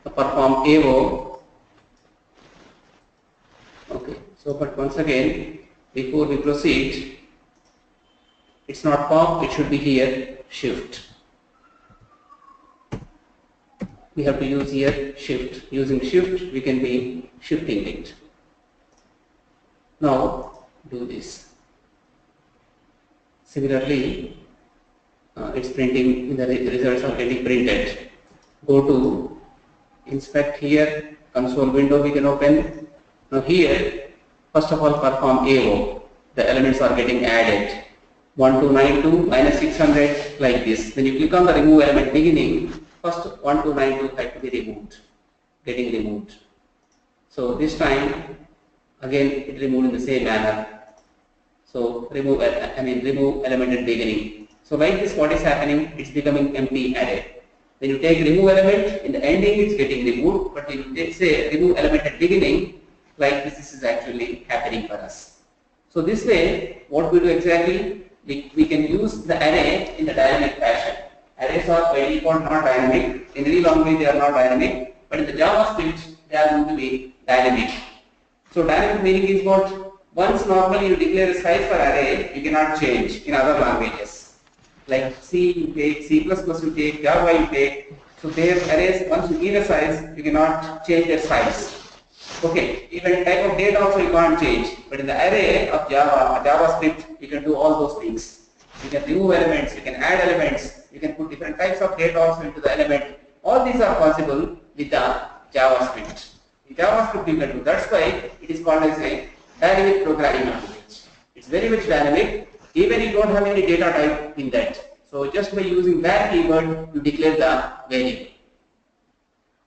Speaker 1: The perform AO. Okay, so but once again, before we proceed, it's not pop, it should be here shift. We have to use here shift. Using shift, we can be shifting it. Now do this. Similarly, it's printing, the results are getting printed. Go to inspect here, console window we can open. Now here, first of all perform AO. The elements are getting added. 1292 minus 600 like this. When you click on the remove element beginning, first 1292 had to be removed, getting removed. So this time again it removed in the same manner. So remove element at beginning. So like this, what is happening? It's becoming empty array. When you take remove element, in the ending it's getting removed, but when you say remove element at beginning, like this is actually happening for us. So this way, what we do exactly, we can use the array in the dynamic fashion. Arrays are by default not dynamic. In any language they are not dynamic, but in the JavaScript they are going to be dynamic. So dynamic meaning is what? Once normally you declare a size for array, you cannot change in other languages. Like C you take, C++ you take, Java you take. So their arrays, once you give a size, you cannot change their size. Okay, even type of data also you can't change. But in the array of JavaScript, you can do all those things. You can remove elements, you can add elements, you can put different types of data also into the element. All these are possible with the JavaScript. In JavaScript you can do. That's why it is called as a dynamic programming language. It's very much dynamic, even you don't have any data type in that. So just by using that keyword, you declare the variable.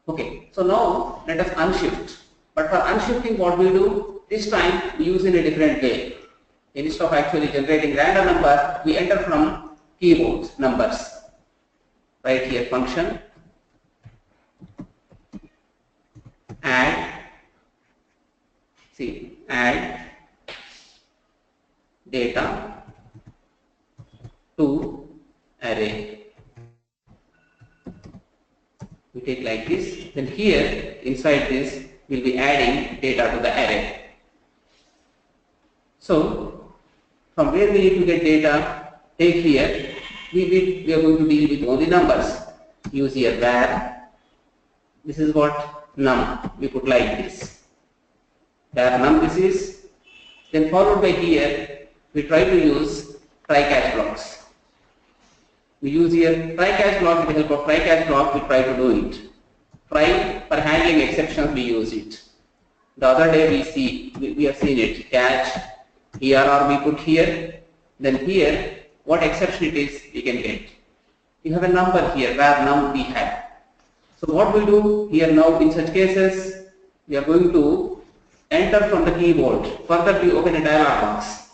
Speaker 1: Okay, so now let us unshift. But for unshifting, what we do, this time we use in a different way. Instead of actually generating random number, we enter from keyboards numbers. Right here, function add data to array. We take like this. Then here inside this, we'll be adding data to the array. So from where we need to get data, take here, we are going to deal with only numbers. Use here var, this is what num, we put like this. Var num this is, then followed by here, we try to use try catch blocks. We use here try catch block. With the help of try catch block, we try to do it. Try for handling exceptions, we use it. The other day we have seen it, catch, ERR we put here, then here what exception it is we can get. You have a number here where num we have. So what we do here now in such cases, we are going to enter from the keyboard. Further we open a dialog box.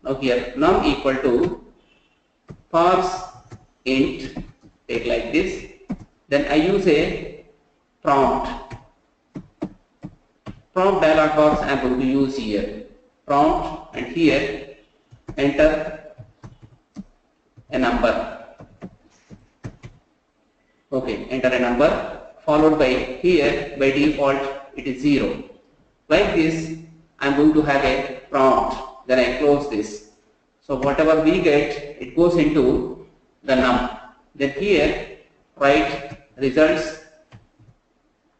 Speaker 1: Now here num equal to parse int, take like this, then I use a prompt dialog box I am going to use here. Prompt, and here enter a number. Okay, enter a number followed by here by default it is 0. Like this I am going to have a prompt, then I close this. So whatever we get, it goes into the num. Then here write results,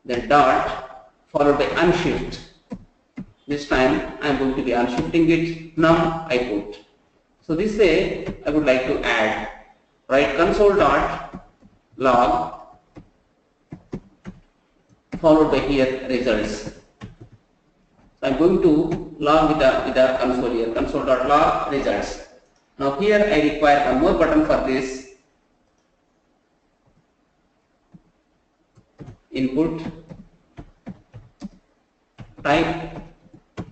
Speaker 1: then dot followed by unshift. This time I am going to be unshifting it, num I put. So this way I would like to add, write console dot log followed by here results. So I am going to log with the console here, console dot log results. Now here I require one more button for this. Input type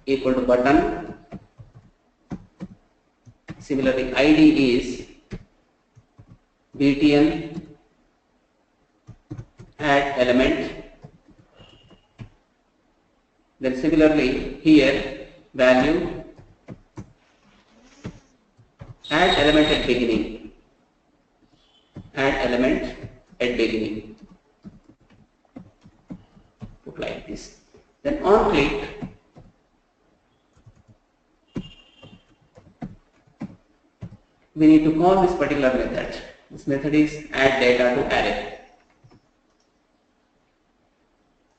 Speaker 1: equal to button. Similarly ID is btn add element. Then similarly here value add element at beginning. Add element at beginning. Put like this. Then on click we need to call this particular method. This method is add data to array.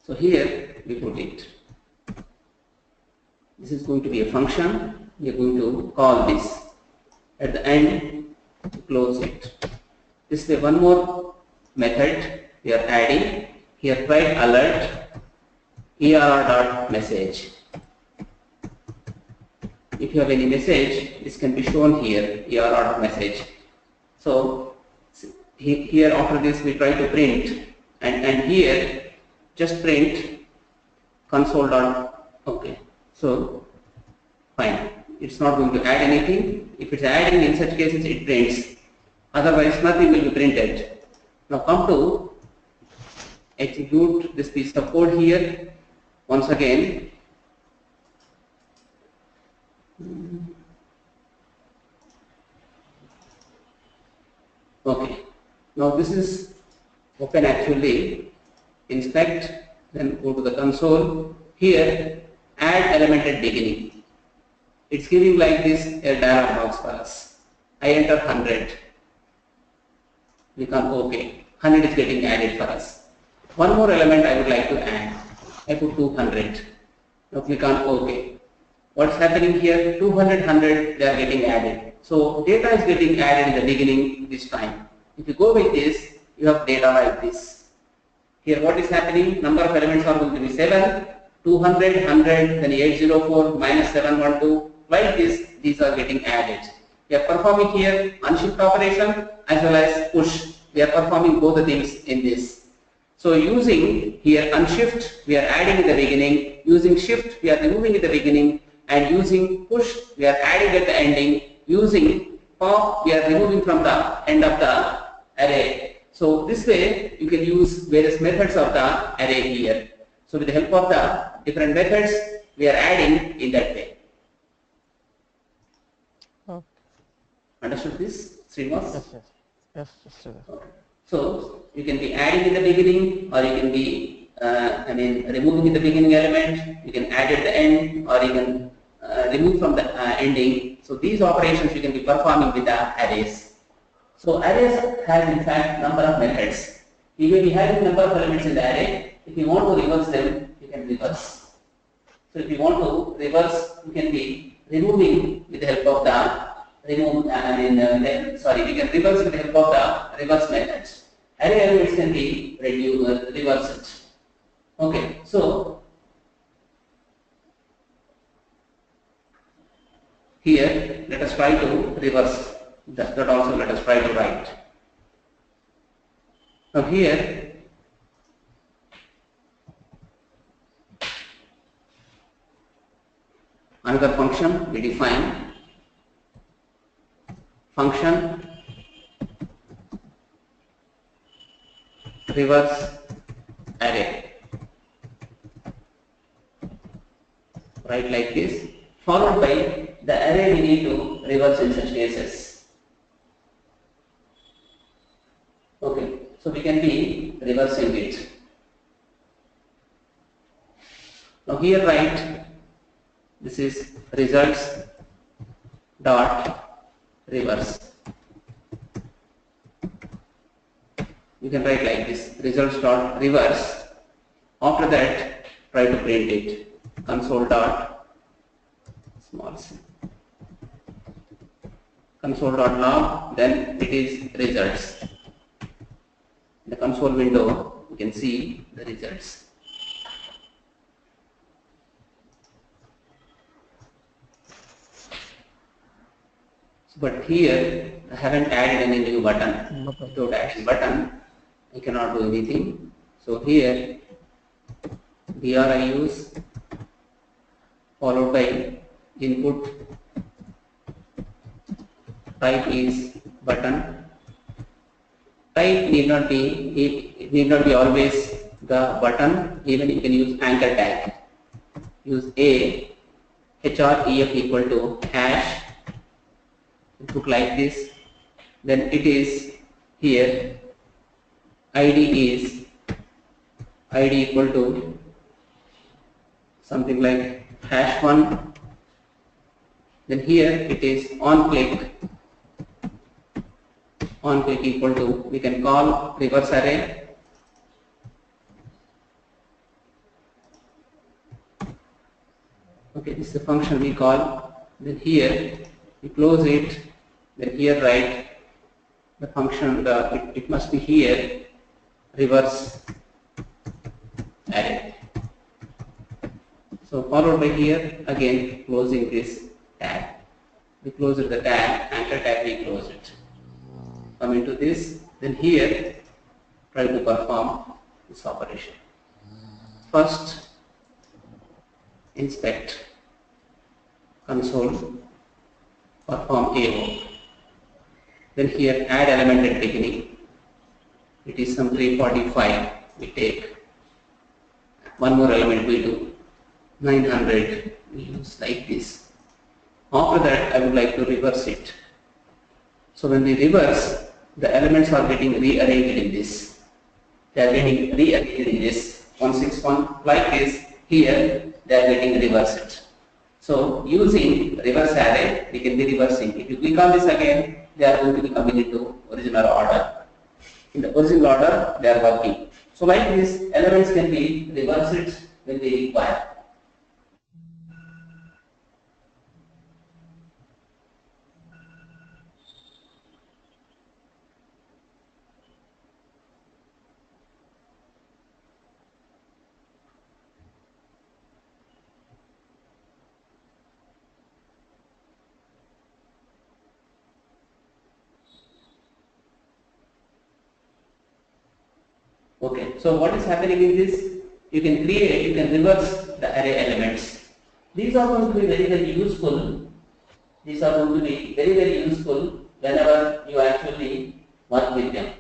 Speaker 1: So here we put it. This is going to be a function. We are going to call this. at the end close it. This way one more method we are adding here. Write alert error.message. If you have any message, this can be shown here, error.message. So here after this we try to print, and here just print console dot. Okay, so fine, it's not going to add anything. If it's adding, in such cases it prints, otherwise nothing will be printed. Now come to execute this piece of code here once again. Okay, now this is open actually. Inspect, then go to the console. Here add element at beginning. It's giving like this a dialog box for us. I enter 100. Click on OK. 100 is getting added for us. One more element I would like to add. I put 200. Now click on OK. What's happening here? 200, 100, they are getting added. So data is getting added in the beginning this time. If you go with this, you have data like this. Here what is happening? Number of elements are going to be 7, 200, 100, then 804, minus 712. Like this, these are getting added. We are performing here unshift operation as well as push. We are performing both the things in this. So using here unshift, we are adding in the beginning. Using shift, we are removing in the beginning. And using push, we are adding at the ending. Using pop, we are removing from the end of the array. So this way, you can use various methods of the array here. So with the help of the different methods, we are adding in that way.
Speaker 2: Okay.
Speaker 1: Understood this, Srinivas?
Speaker 2: Yes, yes.
Speaker 1: Okay. So you can be adding in the beginning, or you can be removing in the beginning element. You can add at the end, or you can remove from the ending. So these operations you can be performing with the arrays. So arrays have in fact number of methods. You may be having number of elements in the array. If you want to reverse them, you can reverse. So if you want to reverse, you can be removing with the help of the we can reverse with the help of the reverse methods. Array elements can be reversed. Okay, so here let us try to reverse that also let us try to write. Now here another function we define. Function reverse array, right, like this, followed by the array we need to reverse in such cases. Okay, so we can be reversing it. Now here write, this is results dot reverse. You can write like this, results dot reverse. After that, try to print it, console dot small c, console dot log, then it is results. In the console window, you can see the results. But here I haven't added any new button. Without adding button, I cannot do anything. So here BR I use, followed by input, type is button. Type need not be always the button. Even you can use anchor tag. Use a href equal to hash. Input like this, then it is here id equal to something like #1, then here it is on click equal to, we can call reverse array, okay, this is the function we call, then here we close it, Then here write the function, it must be here reverse array. So followed by here again closing this tag. We close the tag, anchor tag we close it. Come into this, then here try to perform this operation. First inspect console, perform AO. Then here add element at beginning. It is some 345 we take. One more element we do. 900 we use like this. After that I would like to reverse it. So when we reverse, the elements are getting rearranged in this. They are getting rearranged in this 161 like this. Here they are getting reversed. So using reverse array we can be reversing. If you click on this again, they are going to be coming into original order. In the original order they are working. So like this, elements can be reversed when they require. Okay, so what is happening in this? You can reverse the array elements. These are going to be very useful. These are going to be very useful whenever you actually work with them.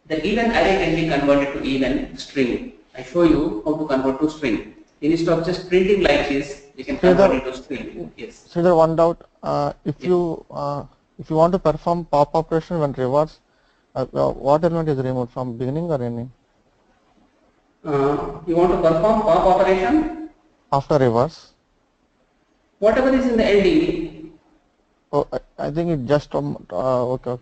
Speaker 1: The even array can be converted to even string. I show you how to convert to string. Instead of just printing like this, you can convert it to string. Yes.
Speaker 2: So there one doubt. If you want to perform pop operation when reverse, what element is removed from beginning or ending?
Speaker 1: You want to perform pop operation?
Speaker 2: After reverse?
Speaker 1: Whatever is in the ending.
Speaker 2: Oh, I think it just, okay.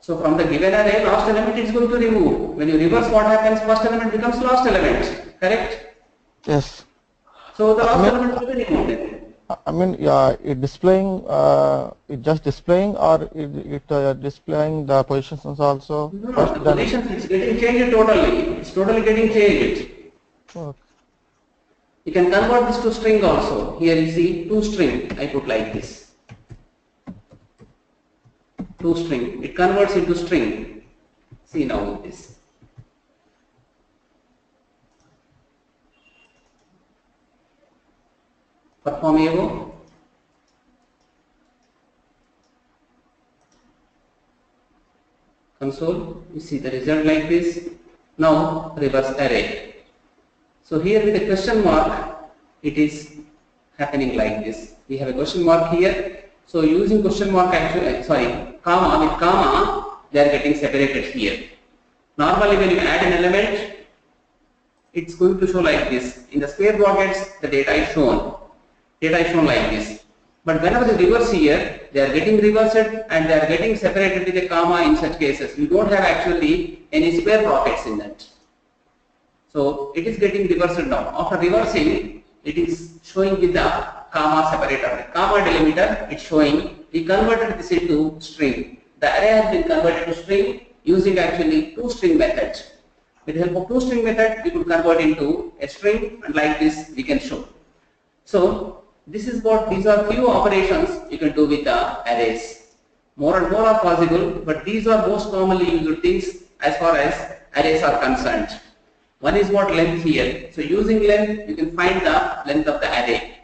Speaker 1: So from the given array, last element is going to remove. When you reverse, what happens? First element becomes last element, correct?
Speaker 2: Yes.
Speaker 1: So the last element will be removed.
Speaker 2: I mean, yeah, it displaying, it just displaying, or it displaying the positions also?
Speaker 1: No, the positions is getting changed totally. It's totally getting changed.
Speaker 2: Okay.
Speaker 1: You can convert this to string also. Here you see two string. I put like this. Two string. It converts into string. See now with this. Perform AO. Console. You see the result like this. Now reverse array. So here with a question mark, it is happening like this. We have a question mark here. So using question mark comma, with comma, they are getting separated here. Normally when you add an element, it's going to show like this. In the square brackets, the data is shown. Data is shown like this. But whenever they reverse here, they are getting reversed and they are getting separated with a comma in such cases. You don't have actually any square brackets in that. So it is getting reversed now. After reversing, it is showing with the comma separator. The comma delimiter, it's showing we converted this into string. The array has been converted to string using actually two string methods. With the help of two string method, we could convert into a string, and like this we can show. So this is what, these are few operations you can do with the arrays. More and more are possible, but these are most commonly used things as far as arrays are concerned. One is what length here. So using length, you can find the length of the array.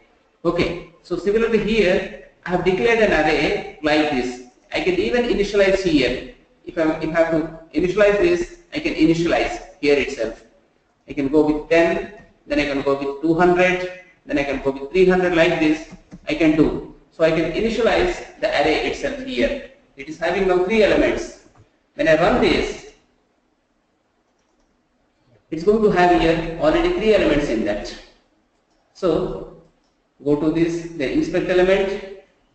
Speaker 1: Okay. So similarly here, I have declared an array like this. I can even initialize here. If I have to initialize this, I can initialize here itself. I can go with 10, then I can go with 200, then I can go with 300 like this. I can do. So I can initialize the array itself here. It is having now 3 elements. When I run this, it's going to have here already 3 elements in that. So go to this, the inspect element.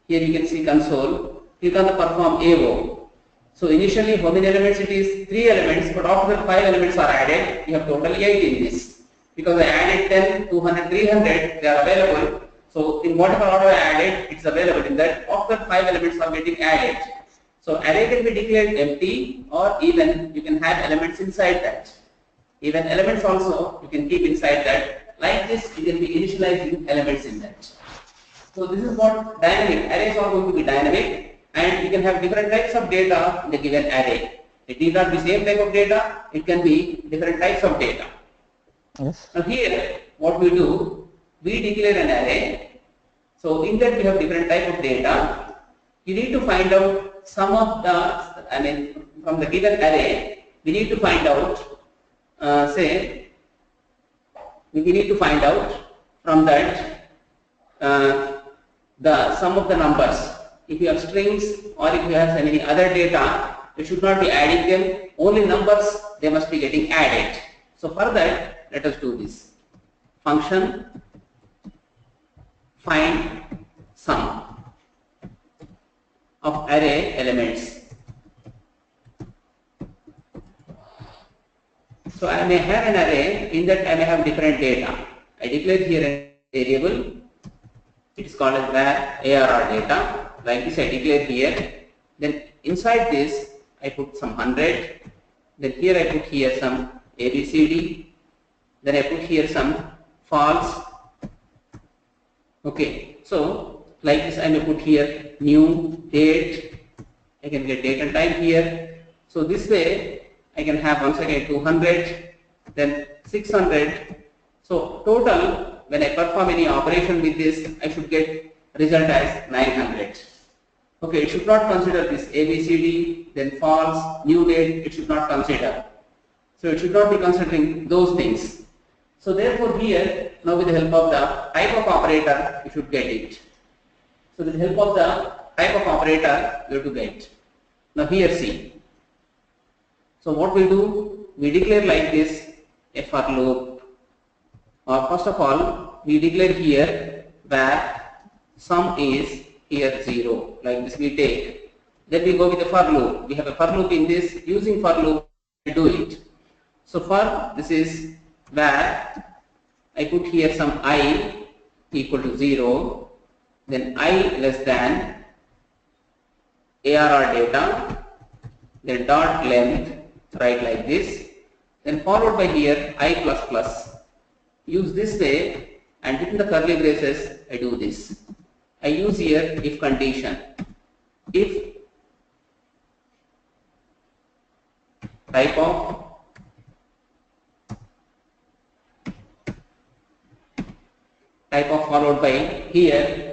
Speaker 1: Here you can see console. Click on the perform AO. So initially how many elements it is? 3 elements, but after that 5 elements are added. You have totally 8 in this. Because I added 10, 200, 300, they are available. So in whatever order I added, it's available in that. After 5 elements are getting added. So array can be declared empty, or even you can have elements inside that. Even elements also you can keep inside that. Like this, you can be initializing elements in that. So this is what dynamic arrays are going to be dynamic, and you can have different types of data in the given array. It need not be same type of data. It can be different types of data.
Speaker 2: Yes.
Speaker 1: Now here, what we do, we declare an array. So in that we have different type of data. You need to find out some of the, from the given array, we need to find out, we need to find out from that the sum of the numbers. If you have strings or if you have any other data, you should not be adding them. Only numbers, they must be getting added. So for that, let us do this. Function find sum of array elements. So I may have an array, in that I may have different data. I declare here a variable. It is called as var ARR data. Like this I declare here. Then inside this I put some 100. Then here I put here some ABCD. Then I put here some false. Okay, so like this I may put here new date. I can get date and time here. So this way I can have once again 200, then 600. So total, when I perform any operation with this, I should get result as 900. Okay, it should not consider this ABCD, then false, new date, it should not consider. So it should not be considering those things. So therefore here, now with the help of the type of operator, you should get it. So with the help of the type of operator, you have to get. Now here see. So what we do, we declare like this a for loop. Or first of all, we declare here where sum is here 0. Like this we take. Then we go with the for loop. We have a for loop in this. Using for loop, we do it. So for this is where I put here some I equal to 0. Then I less than ARR data. Then dot length. Write like this, then followed by here I plus plus. Use this way, and within the curly braces I do this. I use here if condition. If type of followed by here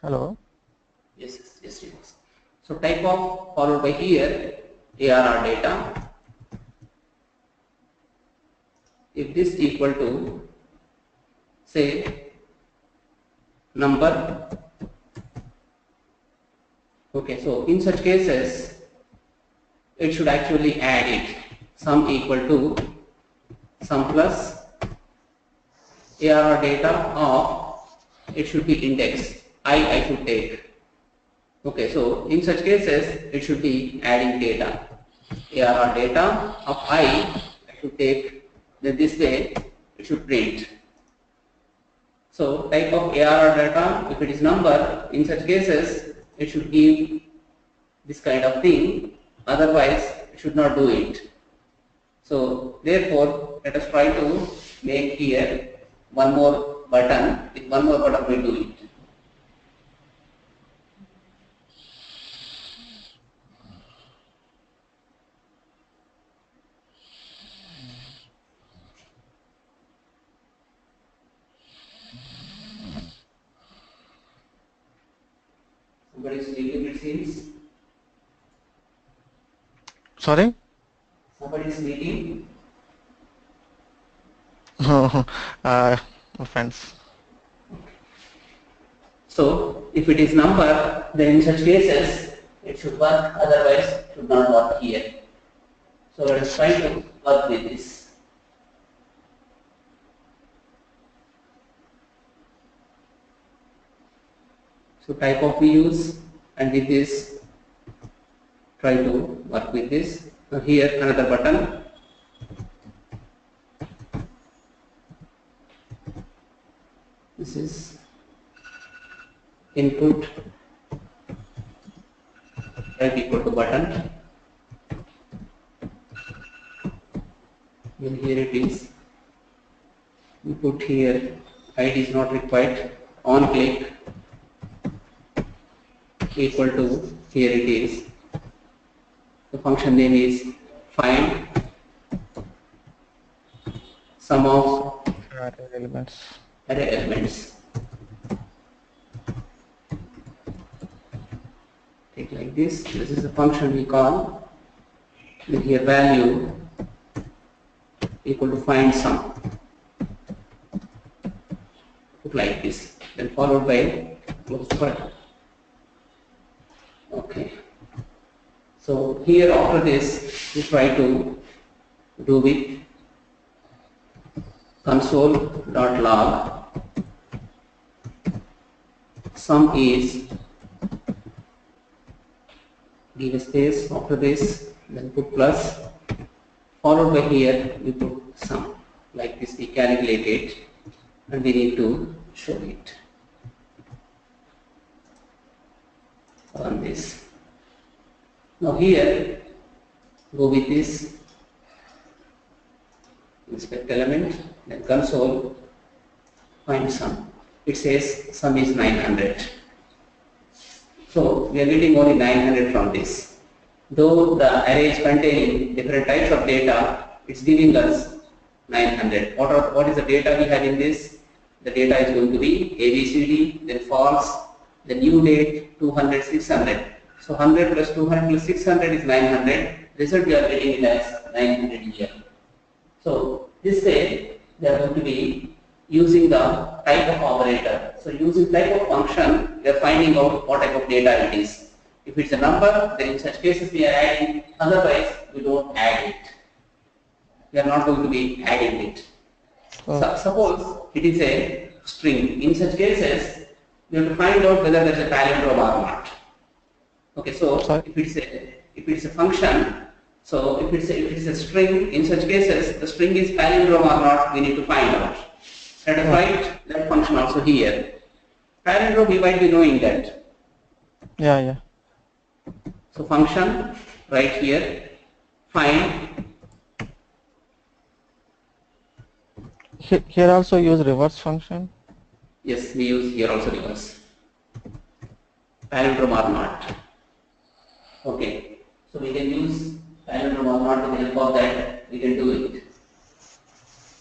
Speaker 2: Hello.
Speaker 1: Yes, yes, yes. So type of followed by here ARR data. If this equal to say number. Okay, so in such cases it should actually add it. Sum equal to sum plus ARR data of, it should be index. I should take. Okay, so in such cases it should be adding data. ARR data of I should take. Then this way it should print. So type of ARR data, if it is number, in such cases it should give this kind of thing. Otherwise it should not do it. So therefore let us try to make here one more button. With one more button we do it. Somebody is sleeping, it seems.
Speaker 2: Sorry?
Speaker 1: Somebody is sleeping.
Speaker 2: Friends.
Speaker 1: So if it is number, then in such cases it should work, otherwise it should not work here. So let us try to work with this. So type of we use, and with this try to work with this. Now here another button. This is input type equal to button. And here it is. We put here ID is not required. On click equal to, here it is. The function name is find sum of
Speaker 2: array elements.
Speaker 1: Array elements. Take like this. This is the function we call. Then here value equal to find sum. Put like this. Then followed by close the button. Okay. So here after this we try to do with console.log sum is, give a space after this, then put plus, followed by here we put sum. Like this we calculate it and we need to show it on this. Now here go with this inspect element, then console find sum. It says sum is 900. So we are getting only 900 from this. Though the array is containing different types of data, it's giving us 900. What is the data we have in this? The data is going to be ABCD, then false, the new date 200, 600. So 100 plus 200 plus 600 is 900. Result we are getting it as 900 here. So this way they are going to be using the type of operator. So using type of function, we are finding out what type of data it is. If it's a number, then in such cases we are adding, otherwise we don't add it. We are not going to be adding it. Suppose it is a string. In such cases, we have to find out whether there is a palindrome or not. Okay, so if it's a function, so if it's a string, in such cases the string is palindrome or not, we need to find out. Let us write that function also here. Palindrome, we might be knowing that.
Speaker 2: Yeah.
Speaker 1: So function right here, find.
Speaker 2: Here also use reverse function.
Speaker 1: Yes, we use here also reverse. Palindrome or not. Okay, so we can use palindrome or not with the help of that, we can do it.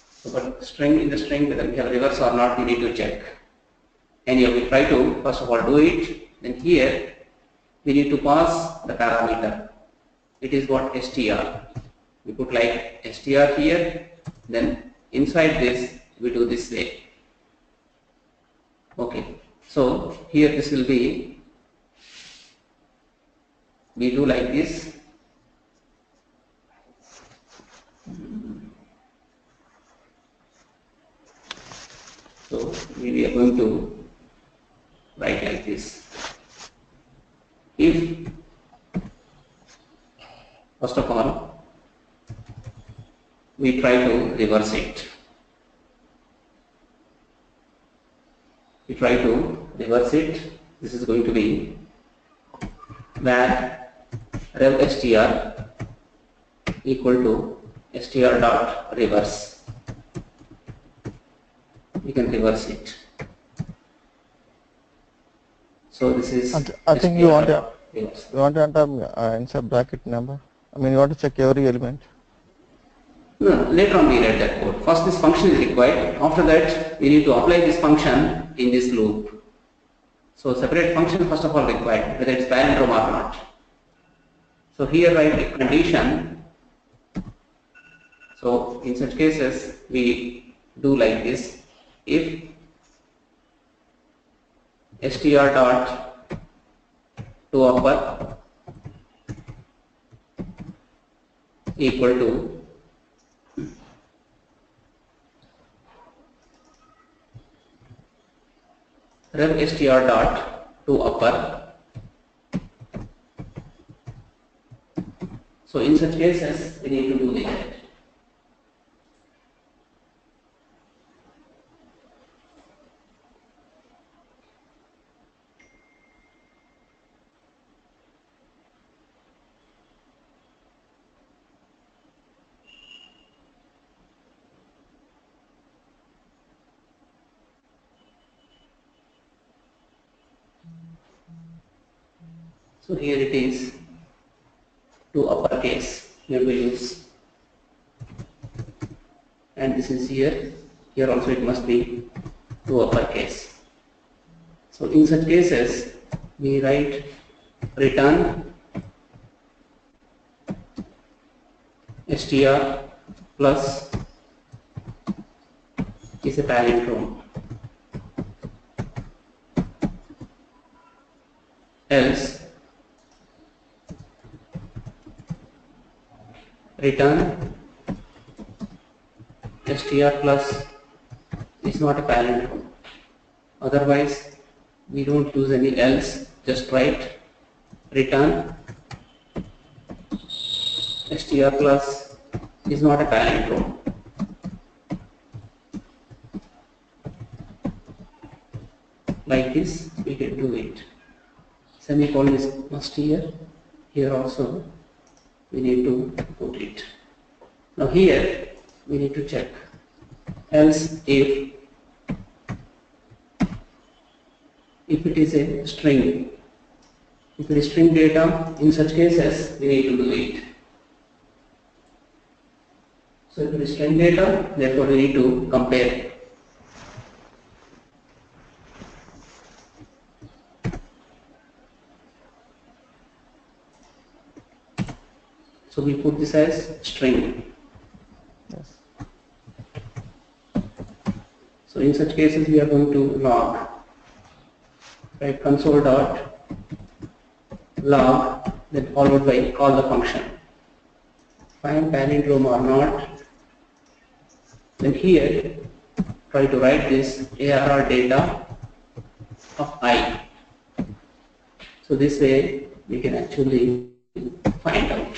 Speaker 1: So but string, in the string, whether we have reverse or not, we need to check. Anyhow, we try to first of all do it. Then here we need to pass the parameter. It is what str. We put like str here. Then inside this we do this way. Okay. So here this will be. We do like this. So we are going to write like this. If first of all we try to reverse it. We try to reverse it. This is going to be var rev str equal to str dot reverse. We can reverse it. So this is.
Speaker 2: I think you want to enter inside bracket number. I mean you want to check every element.
Speaker 1: No, later on we write that code. First this function is required. After that we need to apply this function in this loop. So separate function first of all required, whether it's palindrome or not. So here write a condition. So in such cases we do like this. If str dot to upper equal to rev str dot to upper. So in such cases, we need to do that. So here it is to uppercase. Here we use, and this is here. Here also it must be to uppercase. So in such cases, we write return str plus is a palindrome, else return str plus is not a palindrome. Otherwise, we don't use any else, just write return str plus is not a palindrome. Like this, we can do it. Semicolon is must here. Here also, we need to put it. Now here, we need to check. Else if it is a string, if it is string data, in such cases, we need to do it. So if it is string data, therefore we need to compare. So we put this as string.
Speaker 2: Yes.
Speaker 1: So in such cases we are going to log, right, console dot log, then followed by call the function. Find palindrome or not. Then here try to write this ARR data of I. So this way we can actually find out.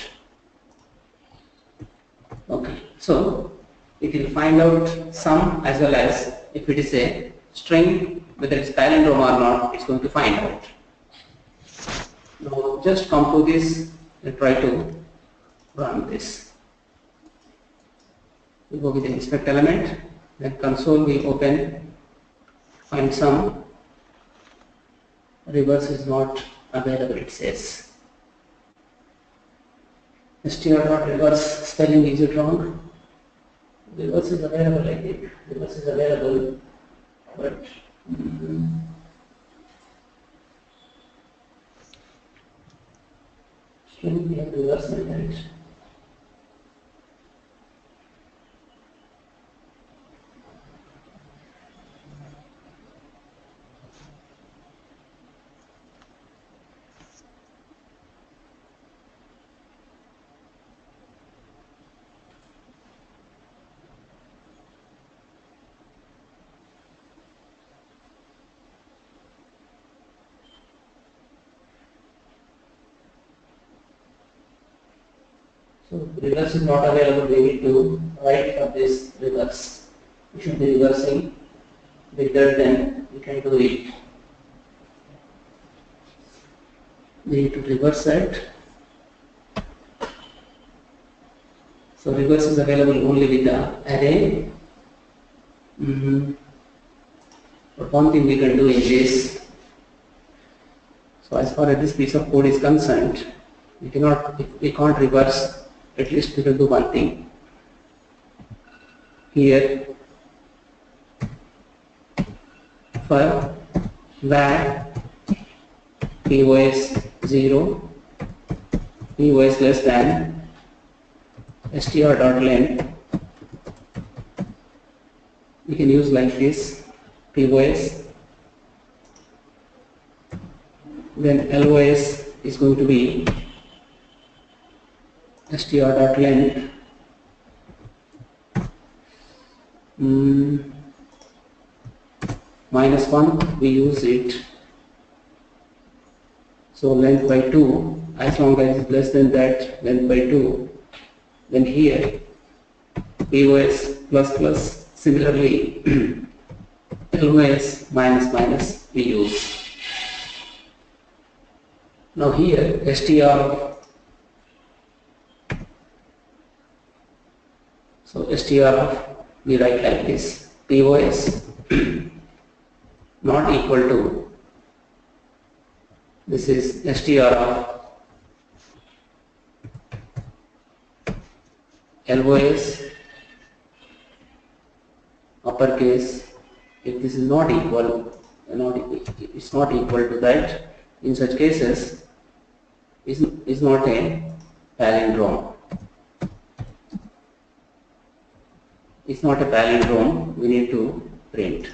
Speaker 1: Okay, so it will find out sum as well as if it is a string, whether it's palindrome or not, it's going to find out. Now just come to this and try to run this. We go with the inspect element, then console we open, find sum, reverse is not available, it says. str.reverse spelling, is it wrong? Reverse is available, I think. Reverse is available, but string we have reverse method. So reverse is not available, we need to write for this reverse. We should be reversing bigger than we can do it. We need to reverse it. So reverse is available only with the array. But one thing we can do is this. So as far as this piece of code is concerned, we can't reverse. At least we can do one thing. Here, for var POS 0, POS less than str.length, we can use like this, POS, then LOS is going to be str.length -1, we use it So length by 2, as long as it's less than that, length by 2, then here POS plus plus, similarly LOS minus minus we use. Now here str, so str we write like this, POS not equal to, this is str of LOS uppercase. If this is not equal, it's not equal to that, in such cases is not a palindrome. It's not a palindrome, we need to print.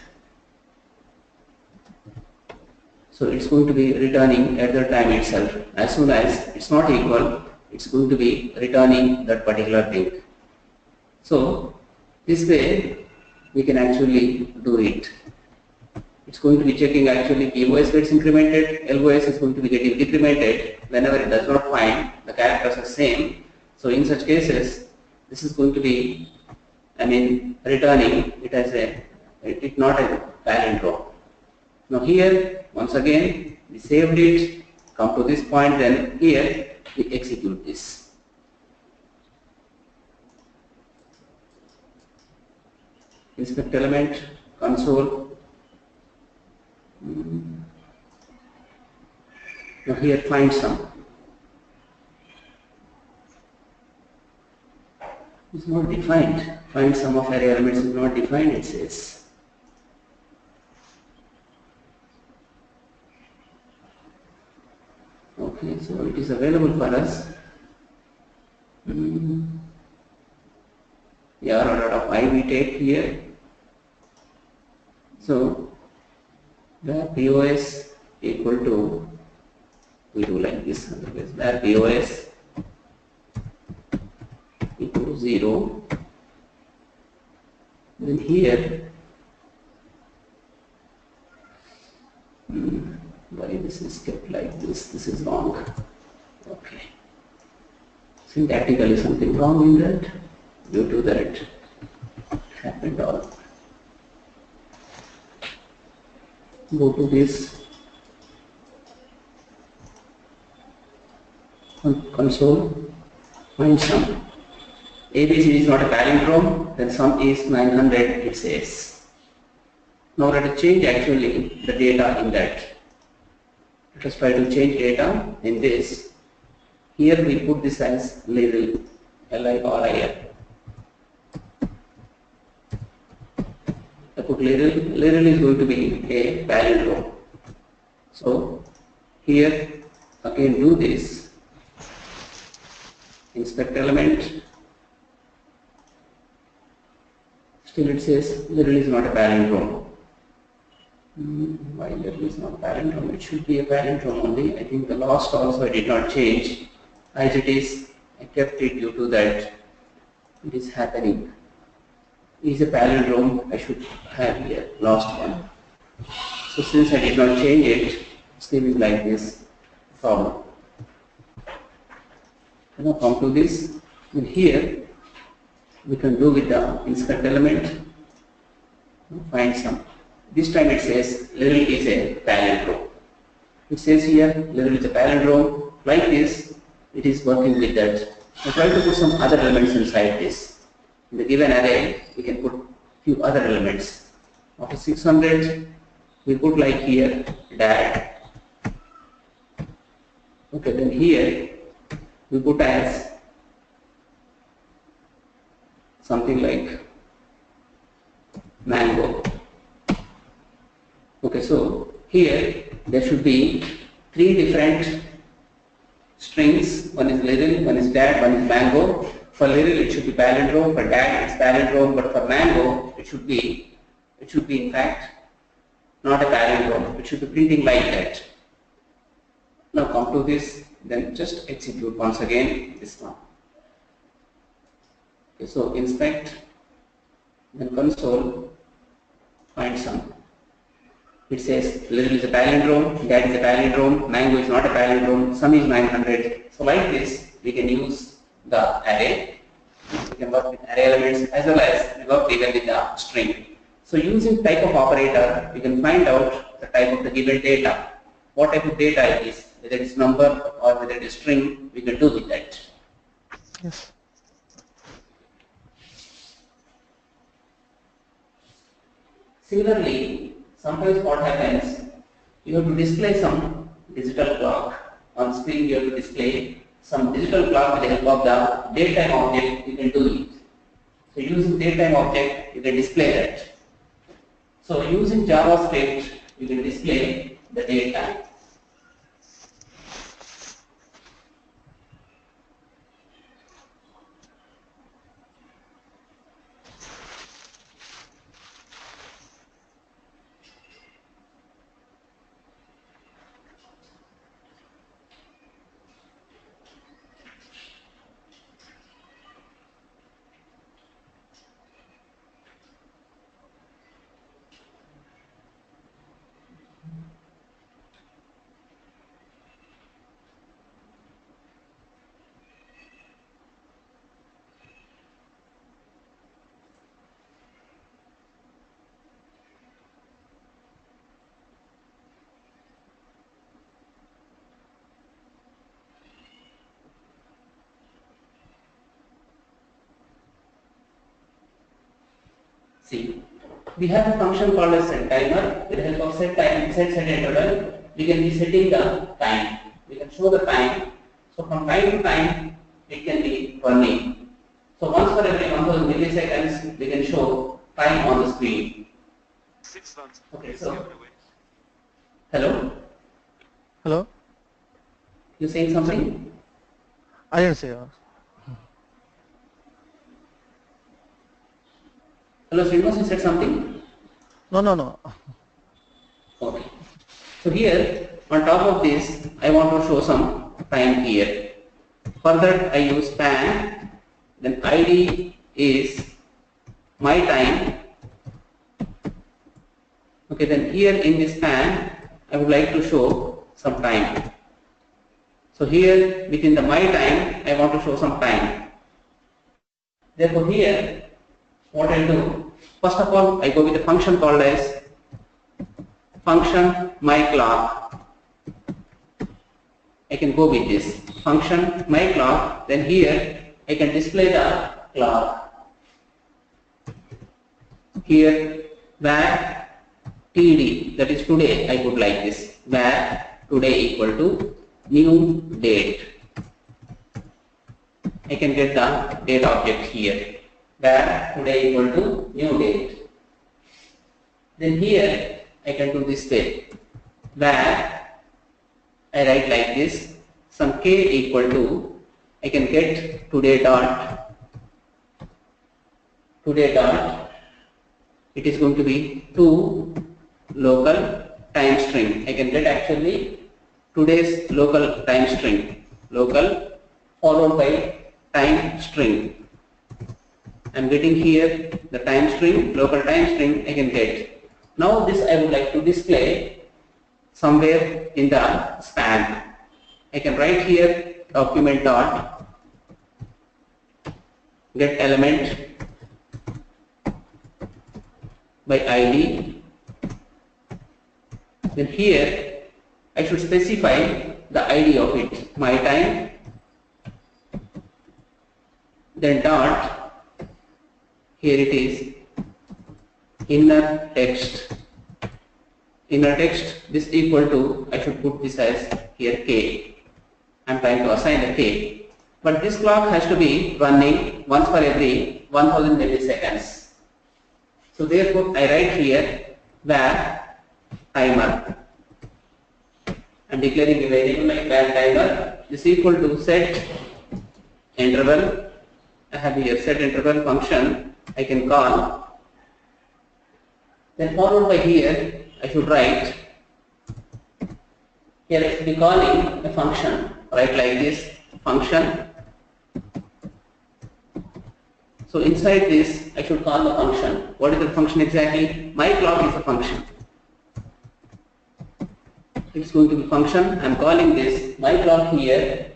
Speaker 1: So it's going to be returning at the time itself. As soon as it's not equal, it's going to be returning that particular thing. So this way we can actually do it. It's going to be checking actually POS gets incremented, LOS is going to be getting decremented whenever it does not find the characters are same. So in such cases, this is going to be, returning it as it's not a palindrome. Now here, once again, we saved it, come to this point, then here we execute this. Inspect element, console. Now here find sum. It's not defined. Find sum of array elements is not defined, it says. Okay, so it is available for us. Yeah, order of I we take here. So where POS equal to, we do like this, otherwise where POS equal to 0, then here why this is kept like this is wrong. Okay, syntactically something wrong in that, due to that happened all. Go to this console, find sum. ABC is not a palindrome, then sum is 900, it says. Now let us change actually the data in that. Let us try to change data in this. Here we put this as Liril, L-I-R-I-L. I put Liril. Liril is going to be a palindrome. So here again do this. Inspect element. Still it says Liril is not a palindrome. Why Liril is not a palindrome? It should be a palindrome only. I think the last also I did not change. As it is, I kept it due to that it is happening. Is a palindrome I should have here, last one. So since I did not change it, still is like this problem. Now come to this, and here we can do with the inspect element, find sum. This time it says Liril is a palindrome. It says here Liril is a palindrome. Like this, it is working with that. I try to put some other elements inside this. In the given array, we can put few other elements. After 600, we put like here dad. Okay, then here we put as something like mango. Okay, so here there should be 3 different strings. One is Liril, one is dad, one is mango. For Liril it should be palindrome, for dad it's palindrome, but for mango it should be in fact not a palindrome. It should be printing like that. Now come to this, then just execute once again this one. Okay, so inspect, then console, find sum. it says little is a palindrome, that is a palindrome, mango is not a palindrome, sum is 900. So like this, we can use the array. We can work with array elements as well as we work even with the string. So using type of operator, we can find out the type of the given data. What type of data it is, whether it is number or whether it is string, we can do with that.
Speaker 2: Yes.
Speaker 1: Similarly, sometimes what happens, you have to display some digital clock. On screen you have to display some digital clock with the help of the datetime object, you can do it. So using datetime object, you can display that. So using JavaScript, you can display the datetime. See, we have a function called as set timer. With the help of set time, set interval, we can be setting the time. We can show the time. So from time to time, it can be running. So once for every 1000 milliseconds, we can show time on the screen.
Speaker 3: 6 months.
Speaker 1: Okay, so hello.
Speaker 2: Hello?
Speaker 1: You saying something?
Speaker 2: I didn't say.
Speaker 1: Hello, Srinivas, you said something?
Speaker 2: No.
Speaker 1: Okay. So here, on top of this, I want to show some time here. For that, I use span, then ID is my time. Okay, then here in this span, I would like to show some time. So here, within the my time, I want to show some time. Therefore here, what I'll do, first of all, I go with a function called as function my clock. I can go with this function my clock. Then here I can display the clock. Here where TD, that is today, I put like this, where today equal to new date. I can get the date object here, where today equal to new date. Then here I can do this way, where I write like this, some k equal to, I can get today dot, it is going to be to local time string. I can get actually today's local time string, local followed by time string. I am getting here the time string, local time string I can get. Now this I would like to display somewhere in the span. I can write here document dot get element by ID. Then here I should specify the ID of it, my time, then dot, here it is inner text. Inner text, this equal to, I should put this as here k. I am trying to assign the k. But this clock has to be running once for every 1000 milliseconds. So therefore I write here where timer. I am declaring a variable like where timer is equal to set interval. I have here set interval function I can call. Then followed by here I should write, here I should be calling a function, write like this function. So inside this I should call the function. What is the function exactly? My clock is a function. it's going to be function. I'm calling this my clock here,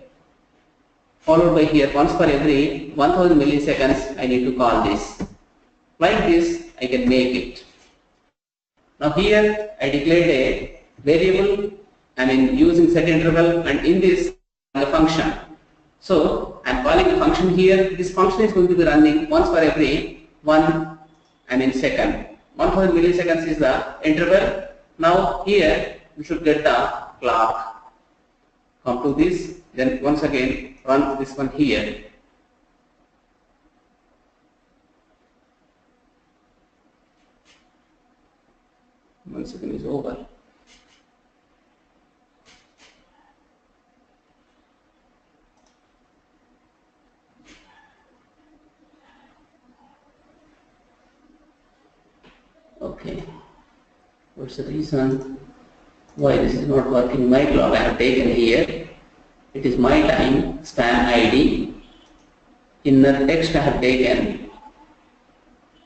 Speaker 1: followed by here once for every 1000 milliseconds I need to call this. Like this I can make it. Now here I declared a variable, using set interval, and in this the function. So I'm calling a function here. This function is going to be running once for every second. 1000 milliseconds is the interval. Now here we should get the clock. Come to this, then once again run this one here. One second is over. Okay. What's the reason why this is not working? My clock I have taken here. It is my time, span ID. Inner text I have taken.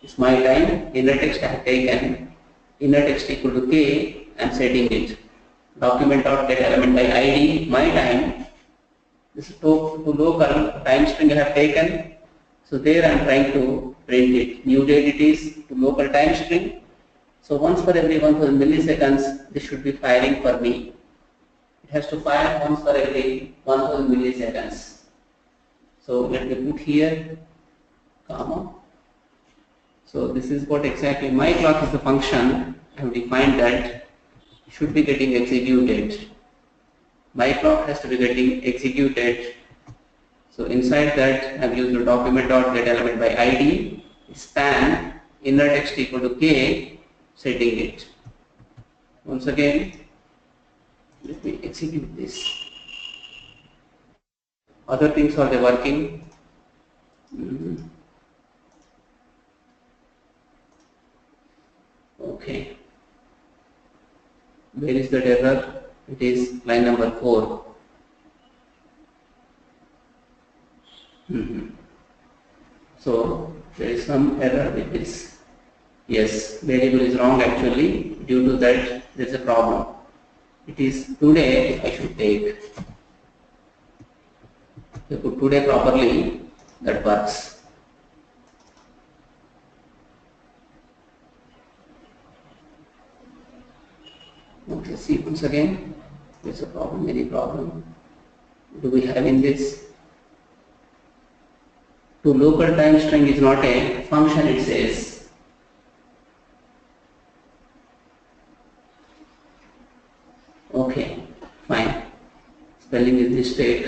Speaker 1: It's my time. Inner text I have taken. Inner text equal to k. I'm setting it. Document.getElement by ID, my time. This is to local time string I have taken. So there I am trying to print it. New date it is to local time string. So once for every 1000 milliseconds, this should be firing for me. It has to fire once for every 1000 milliseconds. So let me put here, comma. So this is what exactly my clock is the function. I have defined that should be getting executed. My clock has to be getting executed. So inside that I have used the document.getElement by ID, span inner text equal to k, setting it. Once again, let me execute this. Other things are they working? Okay. Where is that error? It is line number 4. So there is some error with this. Yes, variable is wrong actually. Due to that there is a problem. It is today I should take. If you put today properly, that works. Okay, see once again, there is a problem, any problem. Do we have in this? To local time string is not a function, it says. Okay, fine. Spelling is mistake.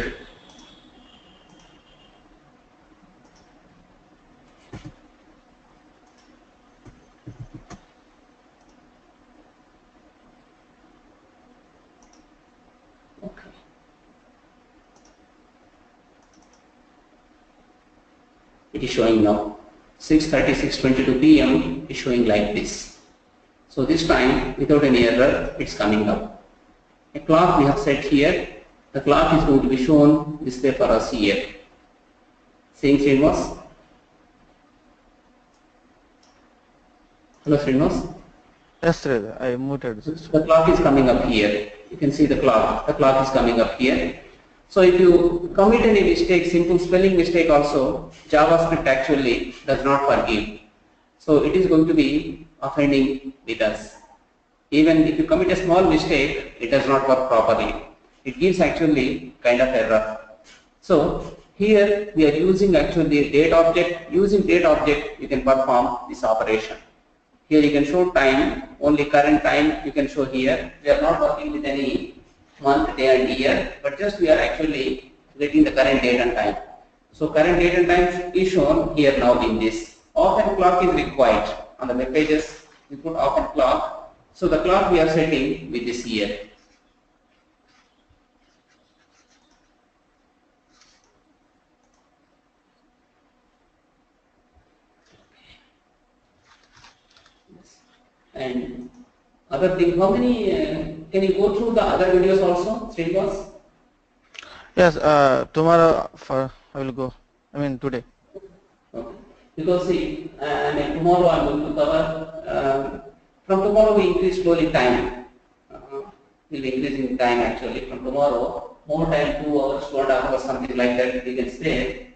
Speaker 1: Okay. It is showing now 6:36:22 p.m. is showing like this. So this time without any error it's coming up. A clock we have set here. The clock is going to be shown display for us here. Seeing Srinivas? Hello Srinivas?
Speaker 2: Yes, sir. I muted.
Speaker 1: The clock is coming up here. You can see the clock. The clock is coming up here. So if you commit any mistake, simple spelling mistake also, JavaScript actually does not forgive. So it is going to be offending with us. Even if you commit a small mistake, it does not work properly. It gives actually kind of error. So here we are using actually date object. Using date object, you can perform this operation. Here you can show time, only current time you can show here. We are not working with any month, day and year, but just we are actually getting the current date and time. So current date and time is shown here now in this. Often clock is required. On the web pages, we put often clock. So the clock we are setting with this year. And other thing, how many, can you go through the other videos also, Srinivas?
Speaker 2: Yes, tomorrow I will go. Today.
Speaker 1: Okay. Because see, tomorrow I am going to cover, from tomorrow we increase slowly time. will be increasing time actually. From tomorrow, more time, 2 hours, 2.5 hours, something like that we can spare.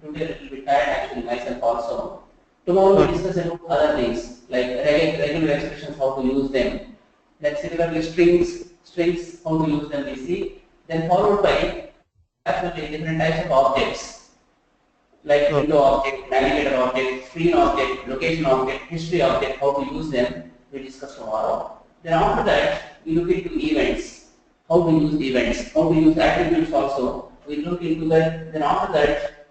Speaker 1: Today a little bit tired actually myself also. Tomorrow we discuss about other things like regular expressions, how to use them. Then similarly strings, how to use them we see. Then followed by actually different types of objects like window object, navigator object, screen object, location object, history object, how to use them we discuss tomorrow. Then after that we look into events, how to use events, how to use attributes also. We look into that. Then after that,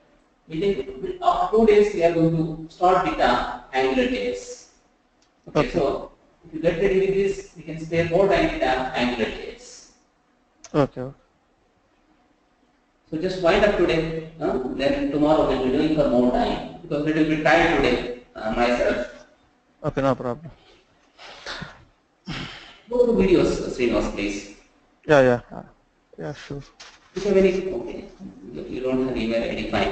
Speaker 1: after 2 days we are going to start with AngularJS. Okay, so if you get ready with this, we can spare more time with AngularJS.
Speaker 2: Okay.
Speaker 1: So just wind up today, then tomorrow we'll be doing for more time because little bit tired today myself.
Speaker 2: Okay, no problem.
Speaker 1: Go to videos, Srinivas, please.
Speaker 2: Yeah, sure.
Speaker 1: If you have any, okay, you don't have email ID, fine.